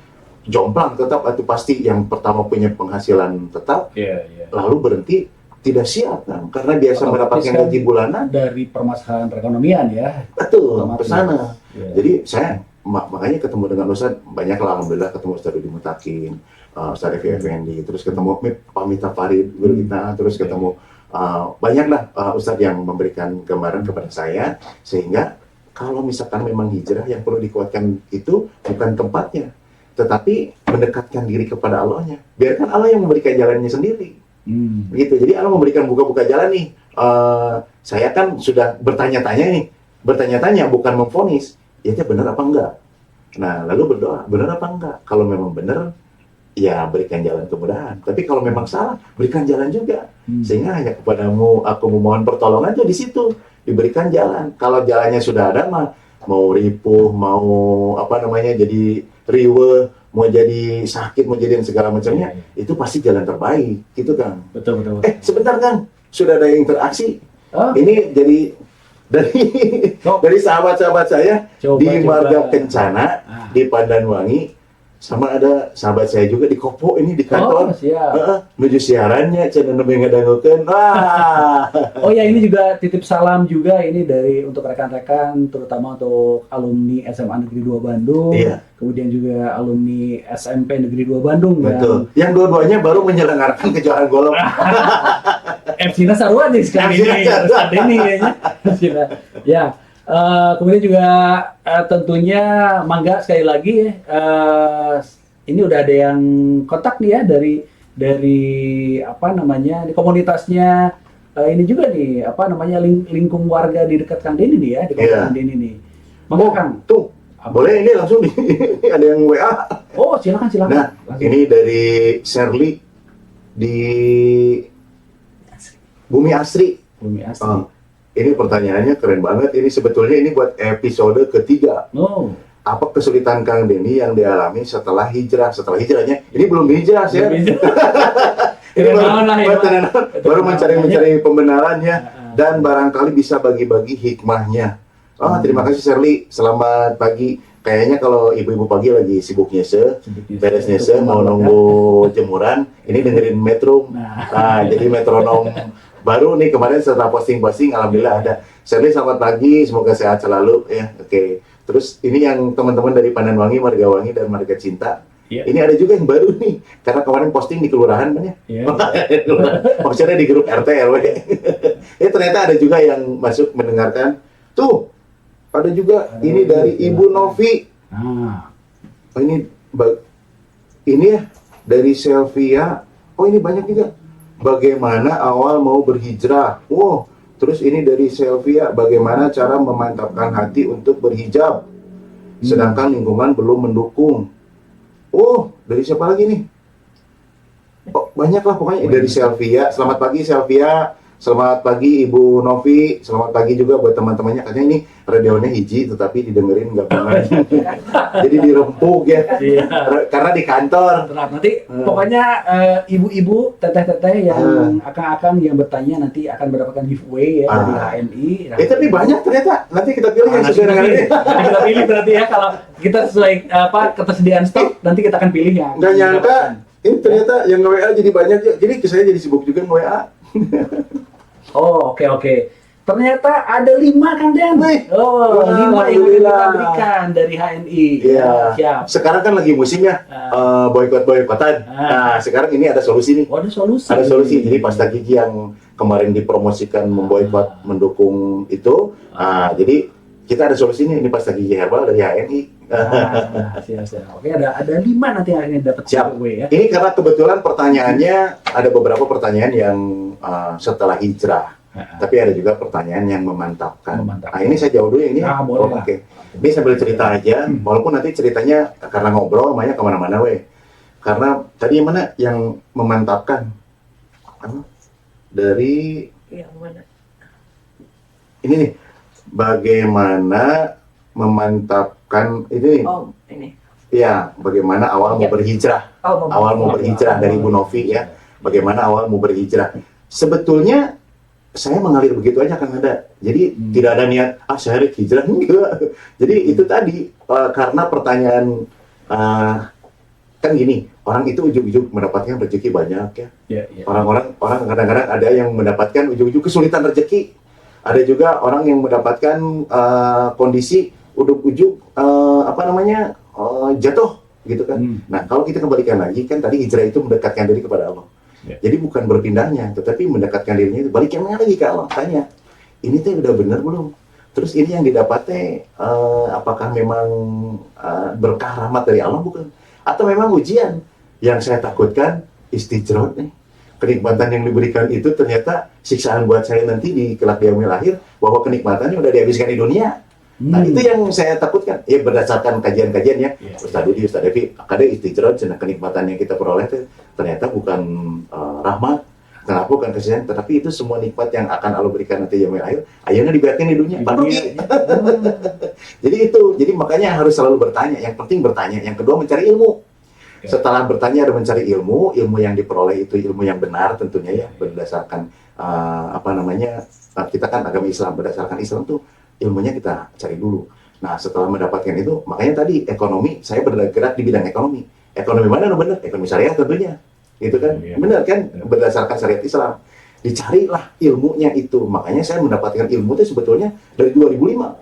Speaker 2: jomplang tetap, itu pasti yang pertama punya penghasilan tetap, lalu berhenti tidak siap kan, karena biasa mendapatkan gaji bulanan
Speaker 1: dari permasalahan perekonomian ya.
Speaker 2: Betul, ke sana. Jadi saya makanya ketemu dengan Ustadz banyak lah, alhamdulillah ketemu Ustadz Dudi Mutakin, Ustadz Evi Effendi, terus ketemu Pak Mita Farid guru kita, terus ketemu banyak lah Ustadz yang memberikan gambaran kepada saya, sehingga kalau misalkan memang hijrah yang perlu dikuatkan itu bukan tempatnya, tetapi mendekatkan diri kepada Allahnya. Biarkan Allah yang memberikan jalannya sendiri. Begitu. Jadi Allah memberikan buka-buka jalan nih. Saya kan sudah bertanya-tanya bukan memvonis, ya itu benar apa enggak. Nah lalu berdoa, benar apa enggak. Kalau memang benar, ya berikan jalan kemudahan. Tapi kalau memang salah, berikan jalan juga. Sehingga hanya kepadamu aku memohon pertolongan tuh di situ diberikan jalan. Kalau jalannya sudah ada mah, mau ripuh, mau jadi riweuh, mau jadi sakit, mau jadi segala macamnya, itu pasti jalan terbaik, gitu Kang.
Speaker 1: Betul.
Speaker 2: Sebentar Kang, sudah ada yang interaksi. Ini dari sahabat-sahabat saya di Marga Kencana di Pandanwangi, sama ada sahabat saya juga di Kopo ini di kantor. Menuju siarannya, channel yang ngadangukeun.
Speaker 1: Oh ya, ini juga titip salam juga ini untuk rekan-rekan, terutama untuk alumni SMA Negeri 2 Bandung. Kemudian juga alumni SMP Negeri 2 Bandung.
Speaker 2: Betul. Yang dua-duanya baru menyelenggarakan kejuaraan golf.
Speaker 1: FC-nya saruan nih sekali ini. Saat ini kayaknya. Ya. Kemudian juga tentunya mangga sekali lagi ya, ini udah ada yang kontak nih ya dari di komunitasnya, ini juga nih lingkung warga di dekat Kang Deni nih ya, di dekat Kang Deni nih. Mangga Kang.
Speaker 2: Tuh. Boleh ini langsung ada yang WA.
Speaker 1: Oh, silakan.
Speaker 2: Nah, ini dari Shirley di Bumi Asri. Ini pertanyaannya keren banget. Ini sebetulnya buat episode ketiga. Apa kesulitan Kang Deni yang dialami setelah hijrah? Setelah hijrahnya, ini belum hijrah ya. Ini baru mencari pembenarannya dan barangkali bisa bagi-bagi hikmahnya. Terima kasih Shirley. Selamat pagi. Kayaknya kalau ibu-ibu pagi lagi sibuk nyese, beres nyese, mau nunggu jemuran, ini dengerin Metrum. Jadi metronom baru nih kemarin setelah posting-posting, alhamdulillah ada. Shirley selamat pagi, semoga sehat selalu ya. Oke. Terus ini yang teman-teman dari Pandanwangi, Margawangi dan Marga Cinta. Ini ada juga yang baru nih, karena kemarin posting di kelurahan kan ya. Maksudnya di grup RT RW. Ternyata ada juga yang masuk mendengarkan. Tuh, ada juga ini dari Ibu Novi. Ini ya dari Selvia. Oh ini banyak juga. Bagaimana awal mau berhijrah? Terus ini dari Selvia, bagaimana cara memantapkan hati untuk berhijab, sedangkan lingkungan belum mendukung. Dari siapa lagi nih? Oh, banyak lah pokoknya dari Selvia. Selamat pagi Selvia. Selamat pagi Ibu Novi. Selamat pagi juga buat teman-temannya. Katanya ini radionya hiji tetapi didengerin nggak pernah. Jadi dirempuk ya.
Speaker 1: Iya.
Speaker 2: Karena di kantor.
Speaker 1: Tenang, nanti pokoknya ibu-ibu, teteh-teteh yang akang-akang yang bertanya nanti akan mendapatkan giveaway ya dari HNI. Nah,
Speaker 2: Tapi banyak ternyata. Nanti kita pilih yang
Speaker 1: nanti
Speaker 2: sesuai dengan ini.
Speaker 1: kita pilih berarti ya, kalau kita sesuai ketersediaan stok, nanti kita akan pilih yang
Speaker 2: Nggak nyangka
Speaker 1: mendapatkan.
Speaker 2: ini ternyata yang nge-WA jadi banyak ya. Jadi saya jadi sibuk juga nge-WA.
Speaker 1: Oh, oke. Ternyata ada 5 Kang Den.
Speaker 2: Wih,
Speaker 1: 5 yang akan kita
Speaker 2: alhamdulillah.
Speaker 1: berikan dari HNI.
Speaker 2: Iya.
Speaker 1: Siap.
Speaker 2: Sekarang kan lagi musimnya boykot-boykotan. Nah, sekarang ini ada solusi nih.
Speaker 1: Oh, ada solusi.
Speaker 2: Ada solusi. Jadi pasta gigi yang kemarin dipromosikan memboikot mendukung itu. Nah, jadi kita ada solusi nih. Ini pasta gigi herbal dari HNI.
Speaker 1: Siap. Oke, ada 5 nanti yang akan dapat
Speaker 2: Siap.
Speaker 1: giveaway ya.
Speaker 2: Ini karena kebetulan pertanyaannya ada beberapa pertanyaan yang setelah hijrah. Tapi ada juga pertanyaan yang memantapkan. Nah, ini saya jawab dulu yang ini.
Speaker 1: Nah, boleh lah.
Speaker 2: Oke. Ini sambil cerita aja, walaupun nanti ceritanya karena ngobrol, makanya kemana-mana weh. Karena tadi yang mana yang memantapkan? Dari
Speaker 3: Yang mana?
Speaker 2: ini nih, bagaimana memantapkan ini?
Speaker 3: Oh, ini.
Speaker 2: Ya, bagaimana awal mau berhijrah?
Speaker 3: Oh,
Speaker 2: Awal mau berhijrah dari Bu Novi ya. Bagaimana awal mau berhijrah? Sebetulnya saya mengalir begitu aja kan ada. Jadi tidak ada niat saya harus hijrah enggak. Jadi itu tadi karena pertanyaan kan gini, orang itu ujug-ujug mendapatkan rezeki banyak ya.
Speaker 1: Iya.
Speaker 2: Orang kadang-kadang ada yang mendapatkan ujug-ujug kesulitan rezeki. Ada juga orang yang mendapatkan kondisi ujug-ujug jatuh gitu kan. Nah, kalau kita kembalikan lagi kan tadi hijrah itu mendekatkan diri kepada Allah. Jadi bukan berpindahnya, tetapi mendekatkan dirinya itu balikannya lagi ke Allah. Tanya, ini tuh udah benar belum? Terus ini yang didapatnya apakah memang berkah rahmat dari Allah bukan? Atau memang ujian? Yang saya takutkan istijrot nih. Kenikmatan yang diberikan itu ternyata siksaan buat saya nanti di kelak yaumil akhir, bahwa kenikmatannya udah dihabiskan di dunia. Nah, itu yang saya takutkan. Ya berdasarkan kajian-kajiannya, Ustaz Dudi, Ustaz Devi, ada istijrot, kenikmatan yang kita peroleh itu ternyata bukan rahmat, kenapa bukan kasih sayang, tetapi itu semua nikmat yang akan Allah berikan nanti yaumil akhir, akhirnya dibiarkan di dunia. Jadi makanya harus selalu bertanya. Yang penting bertanya. Yang kedua mencari ilmu. Setelah bertanya dan mencari ilmu yang diperoleh itu ilmu yang benar tentunya ya, berdasarkan kita kan agama Islam, berdasarkan Islam tuh ilmunya kita cari dulu. Nah, setelah mendapatkan itu, makanya tadi ekonomi, saya bergerak di bidang ekonomi. Ekonomi mana benar? Ekonomi syariah tentunya. Gitu kan? Benar kan? Berdasarkan syariat Islam. Dicarilah ilmunya itu. Makanya saya mendapatkan ilmu itu sebetulnya dari 2005.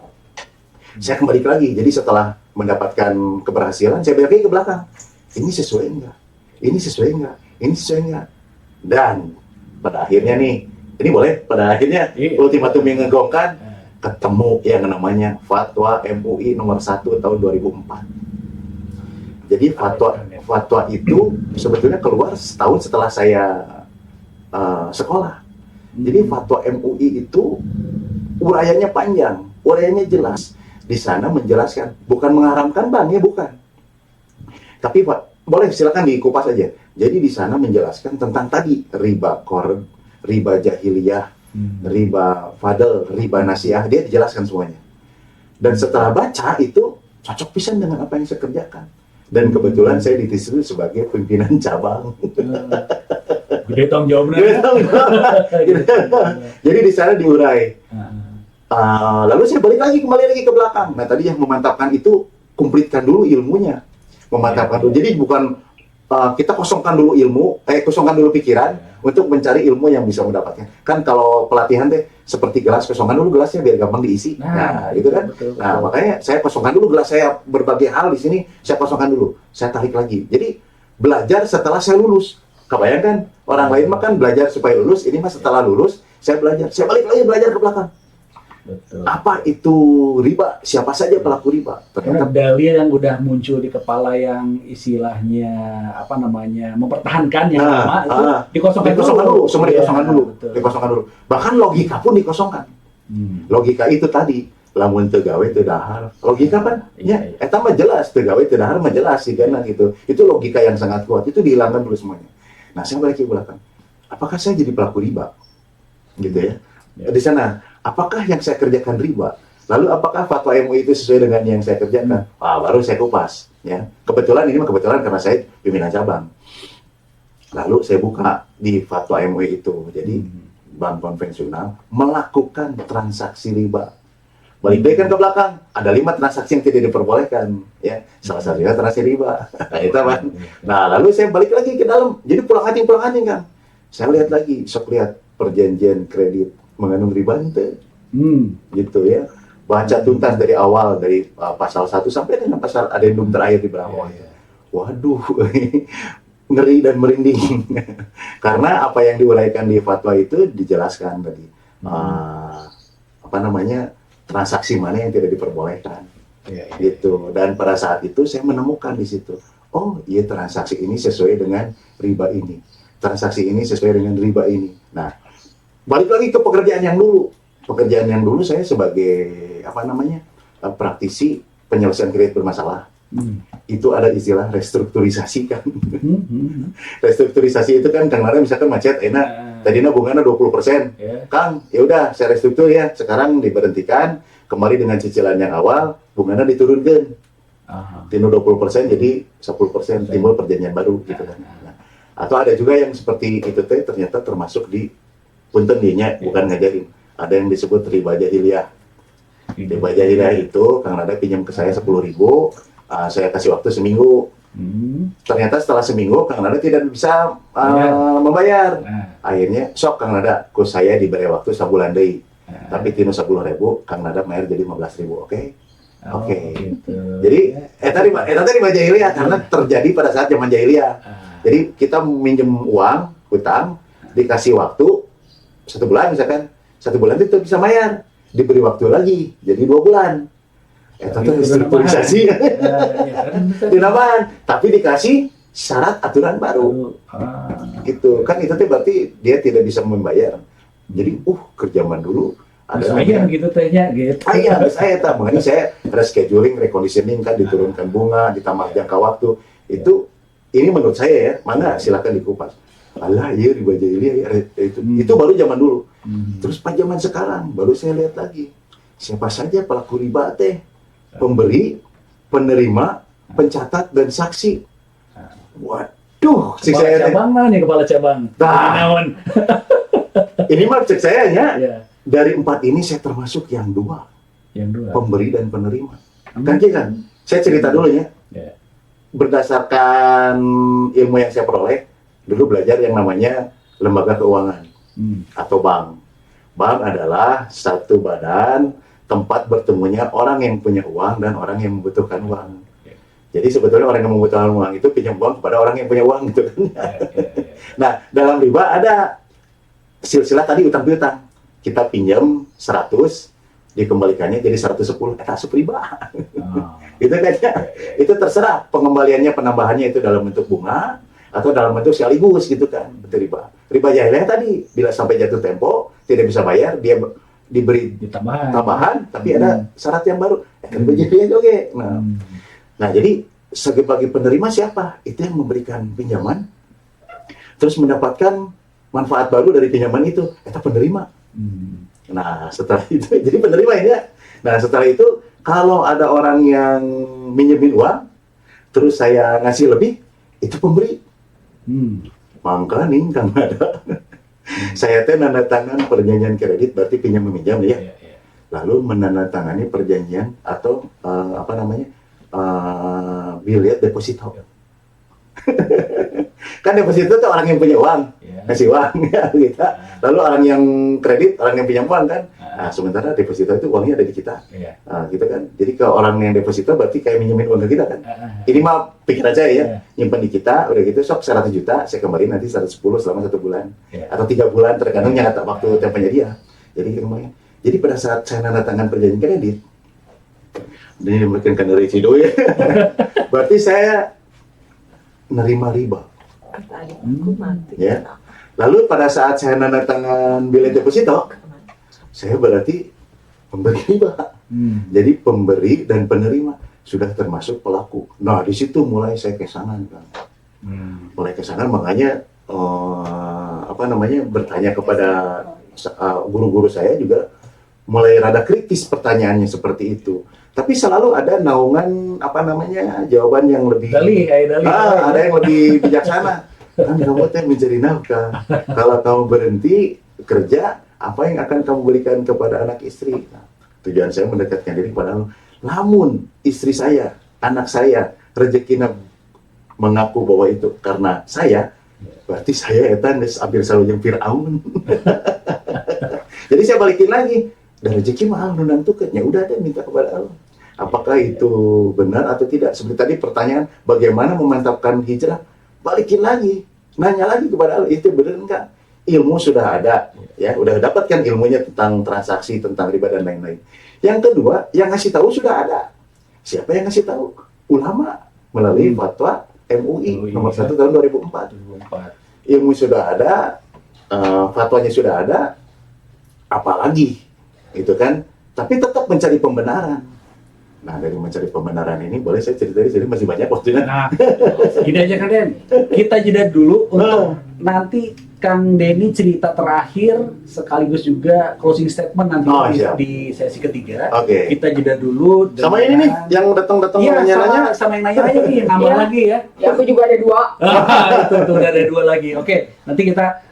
Speaker 2: Saya kembali lagi. Jadi setelah mendapatkan keberhasilan, saya balik lagi ke belakang. Ini sesuai enggak? Ini sesuai enggak? Ini sesuai enggak? Dan pada akhirnya nih, ini boleh pada akhirnya ultimatum yang ngegongkan, ketemu yang namanya Fatwa MUI nomor 1 tahun 2004. Jadi fatwa itu sebetulnya keluar setahun setelah saya sekolah. Jadi fatwa MUI itu urayanya panjang, urayanya jelas. Di sana menjelaskan, bukan mengharamkan bang ya, bukan. Tapi Pak, boleh silakan dikupas aja. Jadi di sana menjelaskan tentang tadi riba qard, riba jahiliyah, riba fadl, riba nasiah, dia dijelaskan semuanya. Dan setelah baca itu cocok pisan dengan apa yang saya kerjakan. Dan kebetulan saya ditisu sebagai pimpinan cabang.
Speaker 1: Gede tanggung jawabnya.
Speaker 2: Jadi di sana diurai. Lalu saya kembali lagi ke belakang. Nah tadi yang memantapkan itu, kumplitkan dulu ilmunya. Memantapkan dulu. Jadi bukan kita kosongkan dulu kosongkan dulu pikiran untuk mencari ilmu yang bisa mendapatkan. Kan kalau pelatihan deh seperti gelas, kosongkan dulu gelasnya biar gampang diisi. Nah gitu kan. Betul. Nah makanya saya kosongkan dulu gelas saya, berbagai hal di sini saya kosongkan dulu. Saya tarik lagi. Jadi belajar setelah saya lulus. Kebayangkan orang lain mah kan belajar supaya lulus. Ini mah setelah lulus saya belajar. Saya balik lagi belajar ke belakang. Betul. Apa itu riba? Siapa saja pelaku riba?
Speaker 1: Karena dalil yang udah muncul di kepala yang istilahnya mempertahankan yang lama itu dikosongkan dulu.
Speaker 2: Semua dikosongkan dulu. Dikosongkan dulu. Bahkan logika pun dikosongkan. Logika itu tadi, lamun teu gawe teu dahar. Logika kan? Ya, eta mah jelas teu gawe teu dahar mah jelas sih kan gitu. Itu logika yang sangat kuat. Itu dihilangkan dulu semuanya. Nah, saya balik ke belakang. Apakah saya jadi pelaku riba? Gitu ya.
Speaker 1: Ya.
Speaker 2: Di sana, apakah yang saya kerjakan riba? Lalu apakah fatwa MUI itu sesuai dengan yang saya kerjakan? Baru saya kupas. Ya. Kebetulan karena saya pimpinan cabang. Lalu saya buka di fatwa MUI itu. Jadi bank konvensional melakukan transaksi riba. Balik lagi kan ke belakang, ada 5 transaksi yang tidak diperbolehkan, ya. Salah satunya transaksi riba. Nah, itu kan. Nah, lalu saya balik lagi ke dalam. Jadi pulang anjing kan. Saya lihat lagi, lihat perjanjian kredit mengandung riba itu. Gitu ya. Baca tuntas dari awal, dari pasal 1 sampai dengan pasal adendum terakhir di bawah. Waduh, ngeri dan merinding. Karena apa yang diuraikan di fatwa itu dijelaskan tadi. Transaksi mana yang tidak diperbolehkan. Gitu. Dan pada saat itu saya menemukan di situ. Oh, iya, transaksi ini sesuai dengan riba ini. Transaksi ini sesuai dengan riba ini. Nah, balik lagi ke pekerjaan yang dulu. Pekerjaan yang dulu saya sebagai praktisi penyelesaian kredit bermasalah. Itu ada istilah restrukturisasi kan. Restrukturisasi itu kan kadang-kadang misalkan macet enak. Tadinya bunganya 20%. Kang, ya udah saya restruktur ya. Sekarang diberhentikan, kembali dengan cicilan yang awal, bunganya diturunkan. Tino 20% jadi 10%, timbul perjanjian baru gitu kan. Nah, atau ada juga yang seperti itu ternyata termasuk di punten dinya, bukan ngajarin. Ada yang disebut riba jahiliyah. Riba jahiliyah itu Kang Nada pinjam ke saya 10.000, saya kasih waktu seminggu. Ternyata setelah seminggu Kang Nada tidak bisa membayar. Akhirnya sok Kang Nada, ku saya diberi waktu sebulan deui. Tapi tino 10.000, Kang Nada bayar jadi 15.000, oke? Oke.
Speaker 1: Gitu.
Speaker 2: Jadi tadi riba jahiliyah karena terjadi pada saat zaman jahiliyah. Jadi kita minjem uang, hutang, dikasih waktu 1 bulan misalkan, 1 bulan itu bisa bayar, diberi waktu lagi jadi 2 bulan. Itu restrukturisasi. Dinamakan, tapi dikasih syarat aturan baru. Gitu. Kan itu berarti dia tidak bisa membayar. Jadi, kerjaman dulu ada
Speaker 1: saya gitu tehnya gitu.
Speaker 2: Saya tahu. Makanya saya rescheduling, reconditioning kan, diturunkan bunga, ditambah jangka waktu. Ini menurut saya ya, mana silakan dikupas. Alah, iya riba jahiliyah ya, itu baru zaman dulu. Terus pas zaman sekarang baru saya lihat lagi. Siapa saja pelaku riba teh? Pemberi, penerima, pencatat dan saksi. Waduh,
Speaker 1: Kepala cabang mana nih kepala cabang?
Speaker 2: Nah. Ini mah cek saya ya. Dari 4 ini saya termasuk yang 2.
Speaker 1: Yang 2.
Speaker 2: Pemberi dan penerima. Kan? Saya cerita dulu ya. Berdasarkan ilmu yang saya peroleh, dulu belajar yang namanya lembaga keuangan atau bank. Bank adalah satu badan tempat bertemunya orang yang punya uang dan orang yang membutuhkan uang. Jadi sebetulnya orang yang membutuhkan uang itu pinjam uang kepada orang yang punya uang gitu kan. Nah, dalam riba ada silsilah tadi utang piutang. Kita pinjam 100, dikembalikannya jadi 110, asup riba. Gitu kan ya. Itu terserah pengembaliannya, penambahannya itu dalam bentuk bunga atau dalam bentuk sekaligus gitu kan, itu riba. Riba jahiliyah tadi bila sampai jatuh tempo tidak bisa bayar, dia diberi tambahan tapi ada syarat yang baru. Riba jahiliyah oke. Nah, jadi sebagai penerima siapa? Itu yang memberikan pinjaman terus mendapatkan manfaat baru dari pinjaman itu, itu penerima. Nah, setelah itu jadi penerima ya. Nah, setelah itu kalau ada orang yang minjemin uang terus saya ngasih lebih, itu pemberi. Mangka nih Kang Nada. Saya nanda tangan perjanjian kredit berarti pinjam meminjam ya. Lalu menandatangani perjanjian atau bilet deposito. Kan deposito itu orang yang punya uang, ngasih uang ya kita. Lalu orang yang kredit, orang yang pinjam uang kan. Nah, sementara deposito itu uangnya ada di kita. Nah, gitu kan. Jadi ke orang yang deposito berarti kayak minjemin uang ke kita kan. Ini mah pikiran saya ya, nyimpen di kita, udah gitu sok 100 juta, saya kembali nanti 110 selama 1 bulan atau 3 bulan tergantung nyata waktu tempatnya dia. Jadi kemarin. Jadi pada saat saya nanda tangan perjanjian kredit, dan ini memberikan resiko ya. Berarti saya nerima riba. Ya. Lalu pada saat saya nanda tangan bilet deposito, saya berarti pemberi riba. Jadi pemberi dan penerima sudah termasuk pelaku. Nah, di situ mulai saya kesangan kan. Mulai kesangan, makanya bertanya kepada guru-guru saya juga mulai rada kritis pertanyaannya seperti itu. Tapi selalu ada naungan jawaban yang lebih
Speaker 1: Dali.
Speaker 2: ada yang lebih bijaksana. Kan kamu teh mencari nafkah. Kalau kamu berhenti kerja, apa yang akan kamu berikan kepada anak istri? Nah, tujuan saya mendekatkan diri kepada Allah. Namun istri saya, anak saya, rezekinya mengaku bahwa itu karena saya, berarti saya etan hampir selalu yang Fir'aun. Jadi saya balikin lagi. Dan rezeki mahal nunang tuket, ya udah deh minta kepada Allah. Apakah itu benar atau tidak? Seperti tadi pertanyaan, bagaimana memantapkan hijrah? Balikin lagi, nanya lagi kepada Allah, itu benar enggak? Ilmu sudah ada, ya, udah dapatkan ilmunya tentang transaksi, tentang riba dan lain-lain. Yang kedua, yang ngasih tahu sudah ada. Siapa yang ngasih tahu? Ulama melalui fatwa MUI nomor 1 tahun 2004. Ilmu sudah ada, fatwanya sudah ada, apalagi itu kan, tapi tetap mencari pembenaran. Nah, dari mencari pembenaran ini boleh saya cerita jadi masih banyak waktunya.
Speaker 1: Nah, gini aja Kang Den, kita jeda dulu untuk nanti Kang Denny cerita terakhir sekaligus juga closing statement nanti di sesi ketiga.
Speaker 2: Oke.
Speaker 1: Kita jeda dulu.
Speaker 2: Sama ini nih yang datang-datang nanya-nanya.
Speaker 1: Sama yang nanya aja nih, nambah lagi ya.
Speaker 3: Ya, aku juga ada 2.
Speaker 1: Itu udah ada 2 lagi. Oke, nanti kita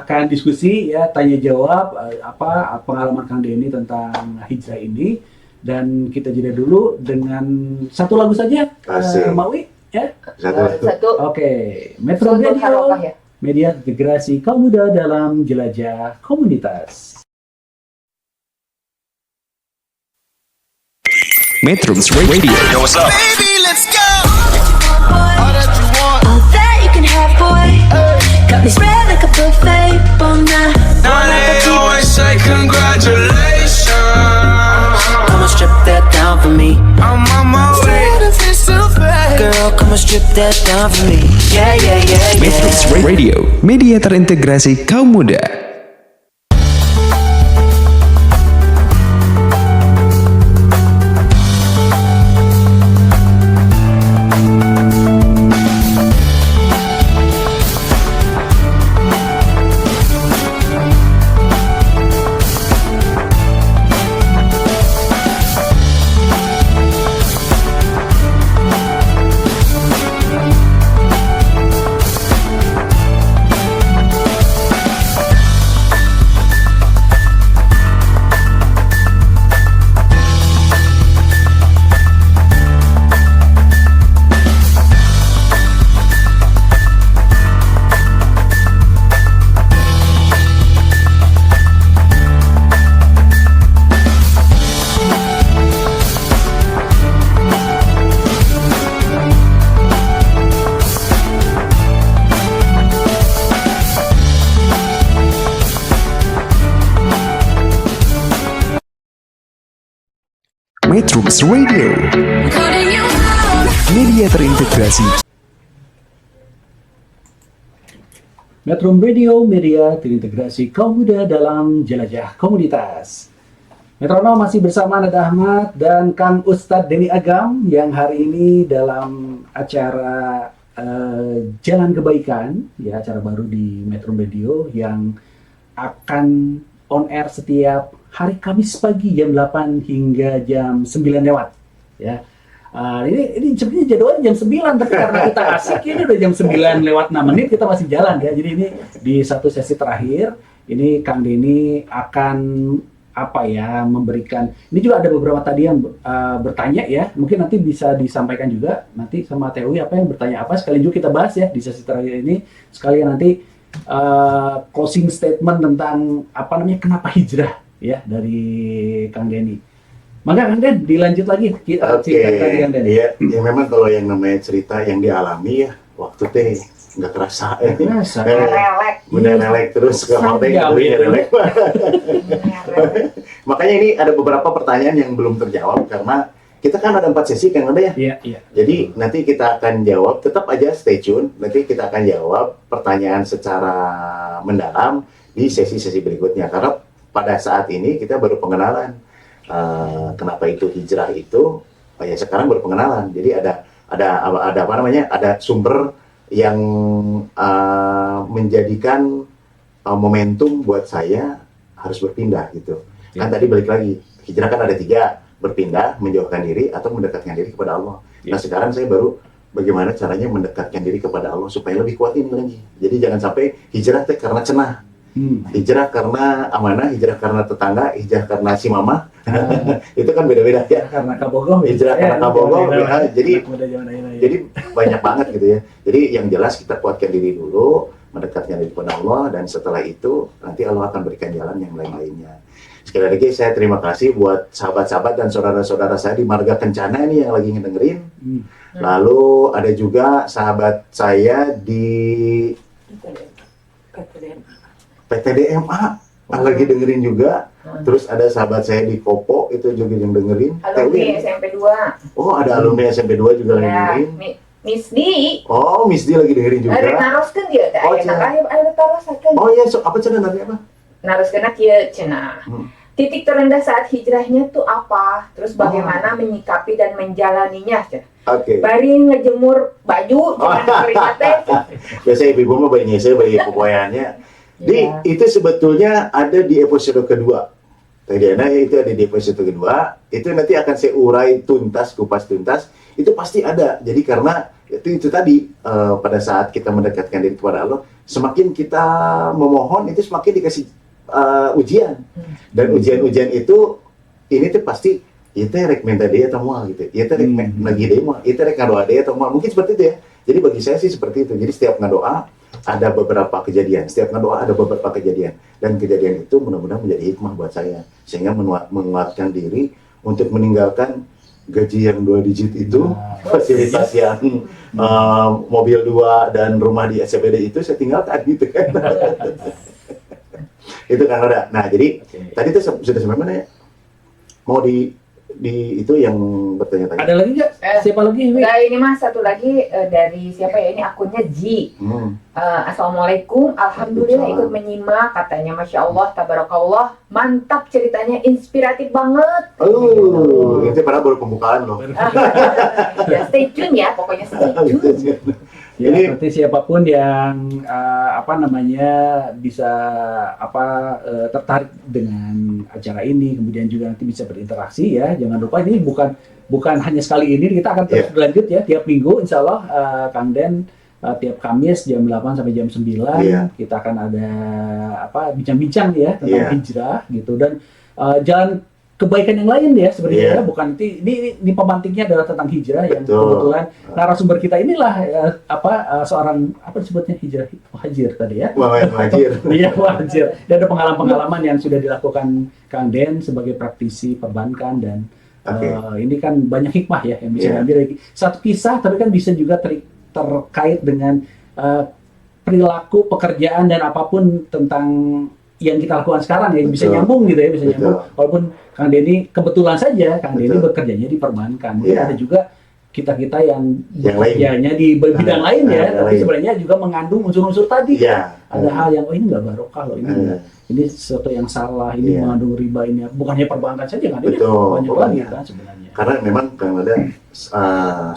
Speaker 1: akan diskusi ya, tanya jawab apa pengalaman Kang Denny tentang hijrah ini, dan kita jeda dulu dengan satu lagu saja. Maui ya.
Speaker 2: Satu.
Speaker 1: Oke, Metro
Speaker 3: Sumber
Speaker 1: Radio,
Speaker 3: Harokah ya.
Speaker 1: media integrasi kaum muda dalam jelajah komunitas.
Speaker 4: Metrums Radio.
Speaker 5: Yo, what's up?
Speaker 6: Baby, let's go. All that you want.
Speaker 7: All that you can have, boy. Got me spread like a buffet all night.
Speaker 5: Now they always say congratulations.
Speaker 8: Come on, strip that down for me.
Speaker 5: I'm on my way.
Speaker 8: Girl, come on, strip that down for me. Yeah, yeah, yeah,
Speaker 4: Metrums
Speaker 8: yeah.
Speaker 4: Radio, media terintegrasi kaum muda. Metrums Radio, media terintegrasi.
Speaker 1: Metro Radio, media terintegrasi kaum muda dalam jelajah komunitas. Metronom masih bersama Nada Ahmad dan Kang Ustadz Denny Agam yang hari ini dalam acara Jalan Kebaikan, ya, acara baru di Metro Radio yang akan on air setiap hari Kamis pagi jam 8 hingga jam 9 lewat, ya. Ini sebenarnya jadwalnya jam 9, tapi karena kita asik ini udah jam 9 lewat 6 menit kita masih jalan ya. Jadi ini di satu sesi terakhir ini Kang Denny akan memberikan, ini juga ada beberapa tadi yang bertanya ya, mungkin nanti bisa disampaikan juga nanti sama Tewi apa yang bertanya apa, sekalian juga kita bahas ya di sesi terakhir ini, sekalian nanti closing statement tentang kenapa hijrah ya dari Kang Denny. Maka Kang Den, dilanjut lagi cerita tadi Kang Den.
Speaker 2: Iya, ya memang kalau yang namanya cerita yang dialami ya, waktu teh nggak kerasa ya.
Speaker 3: Relek.
Speaker 2: Bener relek terus ke hotel relek. Makanya ini ada beberapa pertanyaan yang belum terjawab karena kita kan ada 4 sesi kan ada ya.
Speaker 1: Iya.
Speaker 2: Jadi nanti kita akan jawab, tetap aja stay tune. Nanti kita akan jawab pertanyaan secara mendalam di sesi-sesi berikutnya. Karena pada saat ini kita baru pengenalan kenapa itu hijrah itu. Ya sekarang baru pengenalan. Jadi ada sumber yang menjadikan momentum buat saya harus berpindah gitu. Kan tadi balik lagi, hijrah kan ada 3, berpindah, menjauhkan diri, atau mendekatkan diri kepada Allah. Nah sekarang saya baru bagaimana caranya mendekatkan diri kepada Allah supaya lebih kuat ini lagi. Jadi jangan sampai hijrah teh karena cenah. Hijrah karena amanah, hijrah karena tetangga, hijrah karena si mama. Itu kan beda-beda ya.
Speaker 1: Karena kabogoh,
Speaker 2: Hijrah karena kabogoh, jadi banyak banget gitu ya. Jadi yang jelas kita kuatkan diri dulu, mendekatkan diri kepada Allah, dan setelah itu nanti Allah akan berikan jalan yang lain-lainnya. Sekali lagi saya terima kasih buat sahabat-sahabat dan saudara-saudara saya di Marga Kencana ini yang lagi ngedengerin. Lalu ada juga sahabat saya di PTDMA lagi dengerin juga. Terus ada sahabat saya di Kopo itu juga yang dengerin.
Speaker 3: Alumni SMP 2.
Speaker 2: Oh, ada alumni SMP 2 juga lagi dengerin.
Speaker 3: Miss Di.
Speaker 2: Oh, Miss Di lagi dengerin juga.
Speaker 3: Ada naroskeun dia teh.
Speaker 2: Oh,
Speaker 3: Ada tarosakeun.
Speaker 2: Oh iya, apa cenah nanti apa?
Speaker 3: Naroskeun kieu cenah. Titik terendah saat hijrahnya tuh apa? Terus bagaimana menyikapi dan menjalaninya?
Speaker 2: Oke.
Speaker 3: Bari ngejemur baju dengan keringat teh.
Speaker 2: Biasa ibu mah bayi nyese, bayi popoyannya. Itu sebetulnya ada di episode kedua. Tadi itu ada di episode kedua. Itu nanti akan saya urai tuntas, kupas tuntas. Itu pasti ada. Jadi karena itu tadi pada saat kita mendekatkan diri kepada Allah, semakin kita memohon itu semakin dikasih ujian. Dan ujian-ujian itu ini tuh pasti itu rek minta dia atau mual gitu. Itu rek lagi dia mual. Itu rek ngadoa dia atau mual. Mungkin seperti itu ya. Jadi bagi saya sih seperti itu. Jadi setiap ngadoa ada beberapa kejadian. Setiap ngadoa ada beberapa kejadian. Dan kejadian itu mudah-mudahan menjadi hikmah buat saya. Sehingga menguatkan diri untuk meninggalkan gaji yang 2 digit itu, fasilitas yang mobil 2 dan rumah di SCBD itu saya tinggalkan gitu kan. Itu kan ada. Nah jadi tadi itu sudah sampai mana ya? Mau di itu yang bertanya-tanya.
Speaker 1: Ada lagi nggak? Siapa lagi?
Speaker 3: Nah, ini mas satu lagi dari siapa ya? Ini akunnya Ji. Assalamualaikum, alhamdulillah ikut menyimak, katanya masya Allah, tabarakallah, mantap ceritanya, inspiratif banget.
Speaker 2: Itu padahal baru pembukaan loh.
Speaker 3: Ya, stay tune ya, pokoknya stay tune.
Speaker 1: Ya, seperti siapapun yang bisa tertarik dengan acara ini, kemudian juga nanti bisa berinteraksi ya. Jangan lupa ini bukan hanya sekali ini, kita akan terus berlanjut ya tiap minggu insya Allah. Kang Den tiap Kamis jam 8 sampai jam 9 kita akan ada bincang-bincang ya tentang hijrah gitu, dan jalan kebaikan yang lain ya sebenarnya bukan ini pemantiknya adalah tentang hijrah. Yang kebetulan narasumber kita inilah seorang disebutnya muhajir tadi ya.
Speaker 2: Muhajir.
Speaker 1: Iya, muhajir. Dan ada pengalaman-pengalaman yang sudah dilakukan Kang Den sebagai praktisi perbankan, dan ini kan banyak hikmah ya yang bisa diambil dari satu kisah, tapi kan bisa juga terkait dengan perilaku pekerjaan dan apapun tentang yang kita lakukan sekarang ya, bisa nyambung gitu ya, bisa nyambung. Walaupun Kang Denny kebetulan saja Kang Denny bekerjanya di perbankan, mungkin ada juga kita yang bekerjanya di bidang lain ya, tapi sebenarnya juga mengandung unsur-unsur tadi. Ada hal yang ini nggak barokah loh, ini sesuatu yang salah, ini mengandung riba, ini bukannya perbankan saja kan, ini banyak lagi kan sebenarnya.
Speaker 2: Karena memang Kang ada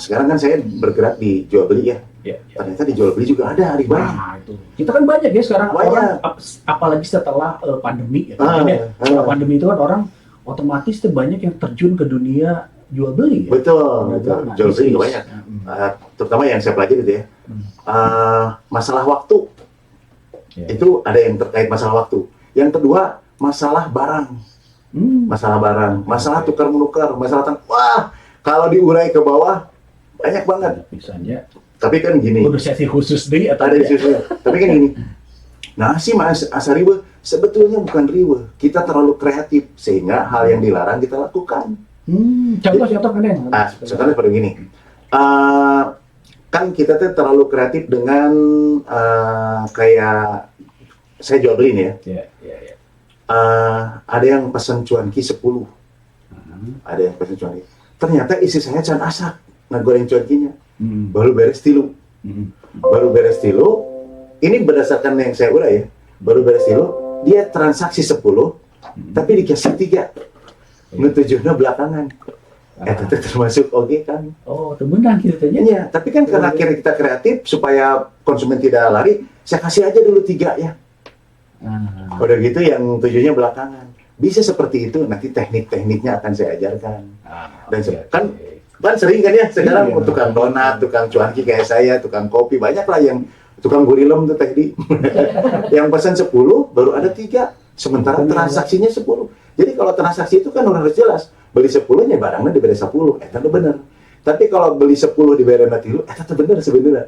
Speaker 2: sekarang kan saya bergerak di jual beli ya. Ternyata di jual beli juga ada ribanya.
Speaker 1: Nah, itu. Kita kan banyak ya sekarang orang, apalagi setelah pandemi ya. Setelah pandemi itu kan orang otomatis tuh banyak yang terjun ke dunia jual beli. Ya?
Speaker 2: Betul. Jual beli juga banyak. Terutama yang saya pelajari itu ya. Masalah waktu. Itu ada yang terkait masalah waktu. Yang kedua, masalah barang. Masalah tukar menukar, wah, kalau diurai ke bawah banyak banget. Misalnya. Tapi kan gini.
Speaker 1: Udah sesi khusus deh atau
Speaker 2: ada khususnya. Tapi kan gini. Nah, asa riba sebetulnya bukan riba. Kita terlalu kreatif sehingga hal yang dilarang kita lakukan.
Speaker 1: Contoh kan ya?
Speaker 2: Contohnya seperti gini. Kan kita tuh terlalu kreatif dengan kayak saya jual beli nih ya. Ada yang pesan cuanki 10. Ada yang pesan cuanki. Ternyata isi saya can asak ngegoreng cuankinya. Baru beres tilu. Ini berdasarkan yang saya urai ya. Baru beres tilu, dia transaksi 10, tapi dikasih 3. Ngetujuna belakangan. Itu termasuk oke kan.
Speaker 1: Oh, temenan gitu tanya.
Speaker 2: Iya, tapi kan karena kita kreatif supaya konsumen tidak lari, saya kasih aja dulu 3 ya. Udah gitu yang 7-nya belakangan. Bisa seperti itu, nanti teknik-tekniknya akan saya ajarkan. Dan kan sering kan ya sekarang
Speaker 1: Iya.
Speaker 2: tukang donat, tukang cuanki kayak saya, tukang kopi, banyak lah yang tukang gurilem tuh tadi. Yang pesan 10 baru ada 3, sementara transaksinya 10. Jadi kalau transaksi itu kan harus jelas, beli 10-nya barangnya diberi 10, itu bener. Tapi kalau beli 10 diberi nanti itu bener sebenarnya.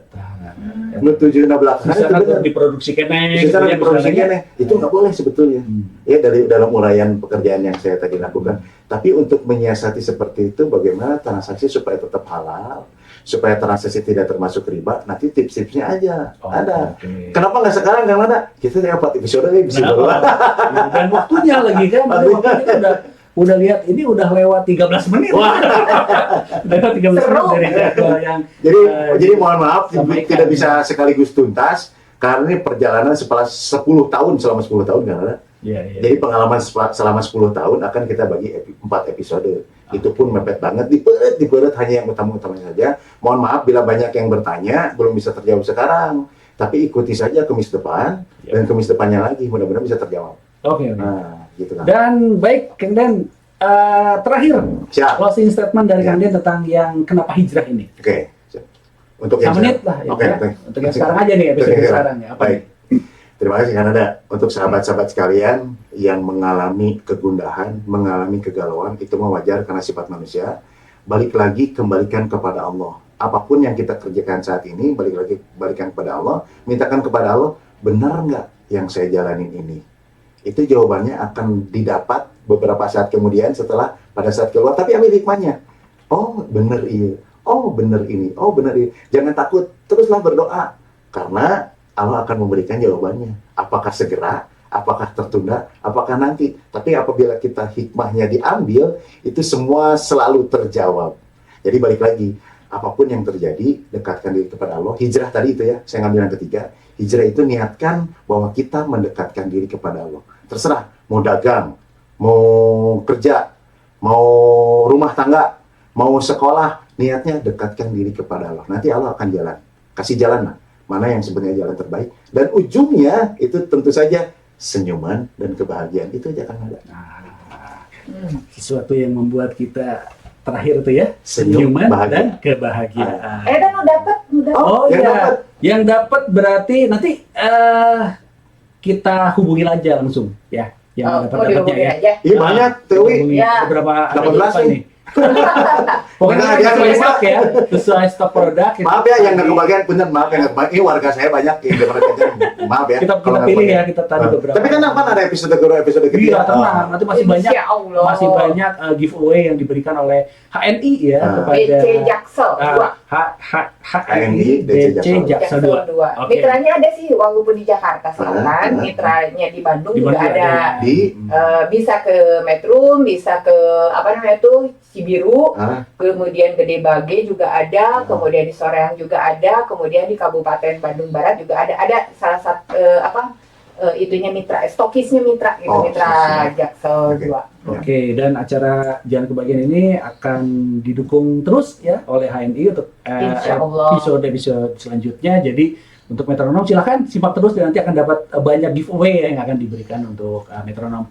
Speaker 2: Nu 7 belakangan itu
Speaker 1: Misalkan
Speaker 2: bener.
Speaker 1: diproduksi kene,
Speaker 2: Bisa
Speaker 1: gitu ya,
Speaker 2: diproduksi
Speaker 1: misalnya.
Speaker 2: itu nggak boleh sebetulnya. Ya dari dalam uraian pekerjaan yang saya tadi lakukan. Tapi untuk menyiasati seperti itu, bagaimana transaksi supaya tetap halal, supaya transaksi tidak termasuk riba. Nanti tips-tipsnya aja ada.
Speaker 1: Oke.
Speaker 2: Kenapa nggak sekarang nggak ada? Kita dapat episode bisa
Speaker 1: Kenapa?
Speaker 2: berulang.
Speaker 1: Dan waktunya lagi kan, waktunya kita udah lihat ini udah lewat 13 menit.
Speaker 2: Wah.
Speaker 1: Udah lewat 13
Speaker 3: Seru.
Speaker 1: menit dari jadwal yang
Speaker 2: Jadi mohon maaf
Speaker 1: sampaikan.
Speaker 2: tidak bisa sekaligus tuntas karena ini perjalanan selama 10 tahun kan ada.
Speaker 1: Iya, iya.
Speaker 2: Jadi pengalaman selama 10 tahun akan kita bagi 4 episode. Itu pun mepet banget, diperet hanya yang utama-utamanya saja. Mohon maaf bila banyak yang bertanya, belum bisa terjawab sekarang. Tapi ikuti saja kemis depan, dan kemis depannya lagi, mudah-mudahan bisa terjawab.
Speaker 1: Oke.
Speaker 2: Nah, gitu kan.
Speaker 1: Dan baik, Kang Den, terakhir
Speaker 2: Siap.
Speaker 1: closing statement dari
Speaker 2: Ya.
Speaker 1: Kang Den tentang yang kenapa hijrah ini.
Speaker 2: Oke. Siap. Untuk yang
Speaker 1: 1 menit lah ya.
Speaker 2: Oke,
Speaker 1: ya.
Speaker 2: oke.
Speaker 1: Untuk yang sekarang aja nih, episode
Speaker 2: Untuk yang
Speaker 1: sekarang ya. Apa
Speaker 2: Baik. Terima kasih Kanada. Untuk sahabat-sahabat sekalian yang mengalami kegundahan, mengalami kegalauan, itu mah wajar karena sifat manusia. Balik lagi, kembalikan kepada Allah. Apapun yang kita kerjakan saat ini, balikan kepada Allah. Mintakan kepada Allah, benar nggak yang saya jalanin ini? Itu jawabannya akan didapat beberapa saat kemudian setelah pada saat keluar. Tapi ambil hikmahnya. Oh, benar iya. Oh, benar ini. Oh, benar ini. Jangan takut. Teruslah berdoa. Karena Allah akan memberikan jawabannya. Apakah segera, apakah tertunda, apakah nanti. Tapi apabila kita hikmahnya diambil, itu semua selalu terjawab. Jadi balik lagi, apapun yang terjadi, dekatkan diri kepada Allah. Hijrah tadi itu ya, saya ngambil yang ketiga. Hijrah itu niatkan bahwa kita mendekatkan diri kepada Allah. Terserah, mau dagang, mau kerja, mau rumah tangga, mau sekolah, niatnya dekatkan diri kepada Allah. Nanti Allah akan jalan. Kasih jalan lah. Mana yang sebenarnya jalan terbaik. Dan ujungnya itu tentu saja senyuman dan kebahagiaan. Itu aja kan ada.
Speaker 1: Sesuatu yang membuat kita terakhir tuh ya,
Speaker 2: Senyum,
Speaker 1: senyuman
Speaker 2: bahagia.
Speaker 1: dan kebahagiaan.
Speaker 3: Dan udah dapet.
Speaker 1: Oh
Speaker 2: yang
Speaker 1: iya,
Speaker 2: dapat.
Speaker 1: yang dapat berarti nanti kita hubungi aja langsung ya, yang
Speaker 3: Mau
Speaker 1: dapat-dapatnya
Speaker 3: dihubungin
Speaker 1: ya.
Speaker 3: aja.
Speaker 2: Iya banyak, Tewi.
Speaker 1: Hubungi
Speaker 3: Ya.
Speaker 1: beberapa ada
Speaker 2: 18
Speaker 1: berapa
Speaker 2: nih.
Speaker 1: nih? Pokoknya
Speaker 2: Benar, dia
Speaker 1: sesuai
Speaker 2: terima.
Speaker 1: stok ya, sesuai stok produk.
Speaker 2: Maaf ya yang nggak kebagian, bener maaf yang nggak kebagian. Ini warga saya banyak yang nggak kebagian. Maaf ya.
Speaker 1: Kita
Speaker 2: kalau nggak
Speaker 1: pilih ya,
Speaker 2: kebagian.
Speaker 1: kita tadi
Speaker 2: Ah.
Speaker 1: beberapa.
Speaker 2: Tapi kan apa ada episode
Speaker 1: Iya,
Speaker 2: ketiga?
Speaker 1: tenang. Nanti masih banyak,
Speaker 3: Insya Allah.
Speaker 1: masih banyak giveaway yang diberikan oleh HNI ya kepada
Speaker 3: DC Jaksel
Speaker 1: ah,
Speaker 3: 2.
Speaker 1: HNI DC Jaksel 2. Oke.
Speaker 3: Mitranya ada sih, walaupun di Jakarta Selatan, mitranya di Bandung
Speaker 1: Di
Speaker 3: juga
Speaker 1: Bandung
Speaker 3: ada.
Speaker 2: Di
Speaker 3: Bisa ke Metrum, bisa ke apa namanya tuh Cibiru,
Speaker 2: ah,
Speaker 3: kemudian Gede Bage juga ada, kemudian di Soreang juga ada, kemudian di Kabupaten Bandung Barat juga ada. Ada salah satu itunya mitra, stokisnya mitra gitu,
Speaker 2: Oh,
Speaker 3: mitra
Speaker 2: stokisnya.
Speaker 3: Jaksel
Speaker 2: Oke.
Speaker 3: 2.
Speaker 1: Oke, dan acara Jangan Kebagian ini akan didukung terus ya oleh HNI untuk
Speaker 3: Insya Allah.
Speaker 1: episode selanjutnya. Jadi untuk metronom silahkan simak terus dan nanti akan dapat banyak giveaway ya yang akan diberikan untuk metronom.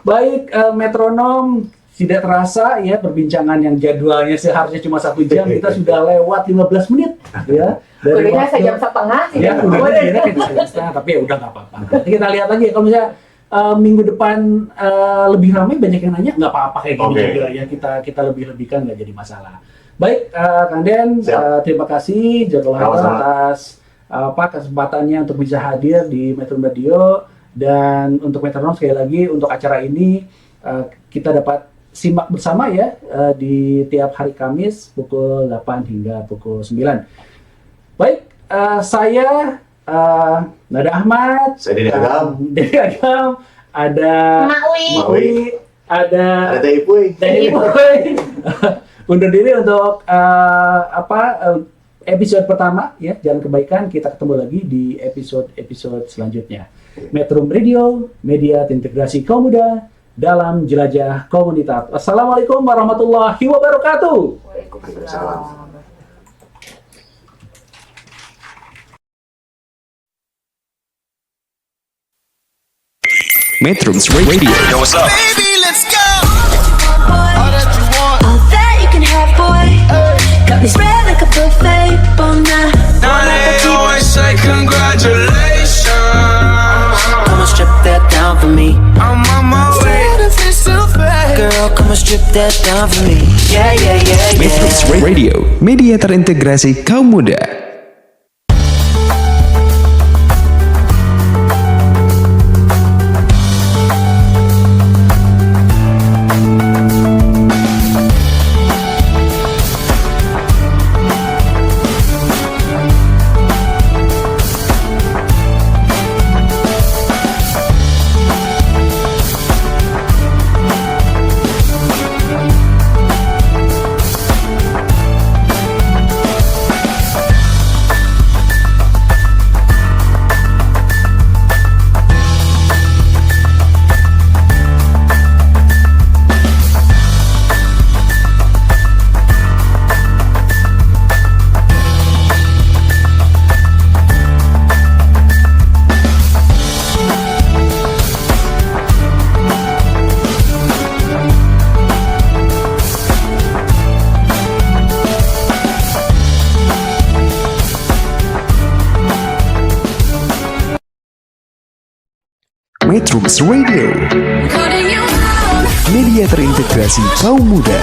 Speaker 1: Baik, metronom, tidak terasa ya perbincangan yang jadwalnya seharusnya cuma 1 jam, kita sudah lewat 15 menit ya. Dari
Speaker 3: Kuliahnya
Speaker 1: waktu-
Speaker 3: sejam setengah sih.
Speaker 1: Ya, udah kira kita sejam setengah, tapi ya udah nggak apa-apa. Nanti kita lihat lagi ya, kalau misalnya minggu depan lebih ramai, banyak yang nanya, nggak apa-apa kayak gini
Speaker 2: Oke.
Speaker 1: juga ya, kita lebih-lebihkan nggak jadi masalah. Baik, Kang Den,
Speaker 2: Siap.
Speaker 1: terima kasih Jadwal Hatta
Speaker 2: Sama-sama.
Speaker 1: atas kesempatannya untuk bisa hadir di Metro Radio, dan untuk Metronom sekali lagi untuk acara ini kita dapat simak bersama ya di tiap hari Kamis pukul 8 hingga pukul 9. Baik, saya Nada Ahmad,
Speaker 2: Saya Dede Agam.
Speaker 1: Dede Agam, ada
Speaker 3: Maui.
Speaker 1: Maui, ada
Speaker 2: ada Teh Ipuy.
Speaker 1: Teh Ipuy. Undur diri untuk episode pertama ya, Jalan Kebaikan. Kita ketemu lagi di episode selanjutnya. Metro Radio, media terintegrasi kaum muda. dalam Jelajah Komunitas. Assalamualaikum warahmatullahi wabarakatuh.
Speaker 3: Waalaikumsalam.
Speaker 4: Metrums Radio.
Speaker 5: Yo, what's up?
Speaker 6: Baby, let's go.
Speaker 7: Boy,
Speaker 6: All that you want.
Speaker 7: all that you can have, boy. Got me spread like a buffet, bon night.
Speaker 5: Now they always say congratulations.
Speaker 8: Come and strip that down for me.
Speaker 5: I'm on my way.
Speaker 8: Girl, come and strip that down for me. Yeah, yeah, yeah,
Speaker 4: Metrums
Speaker 8: yeah.
Speaker 4: Radio, media terintegrasi kaum muda. Metrums Radio,
Speaker 7: Calling you out.
Speaker 4: media terintegrasi kaum muda.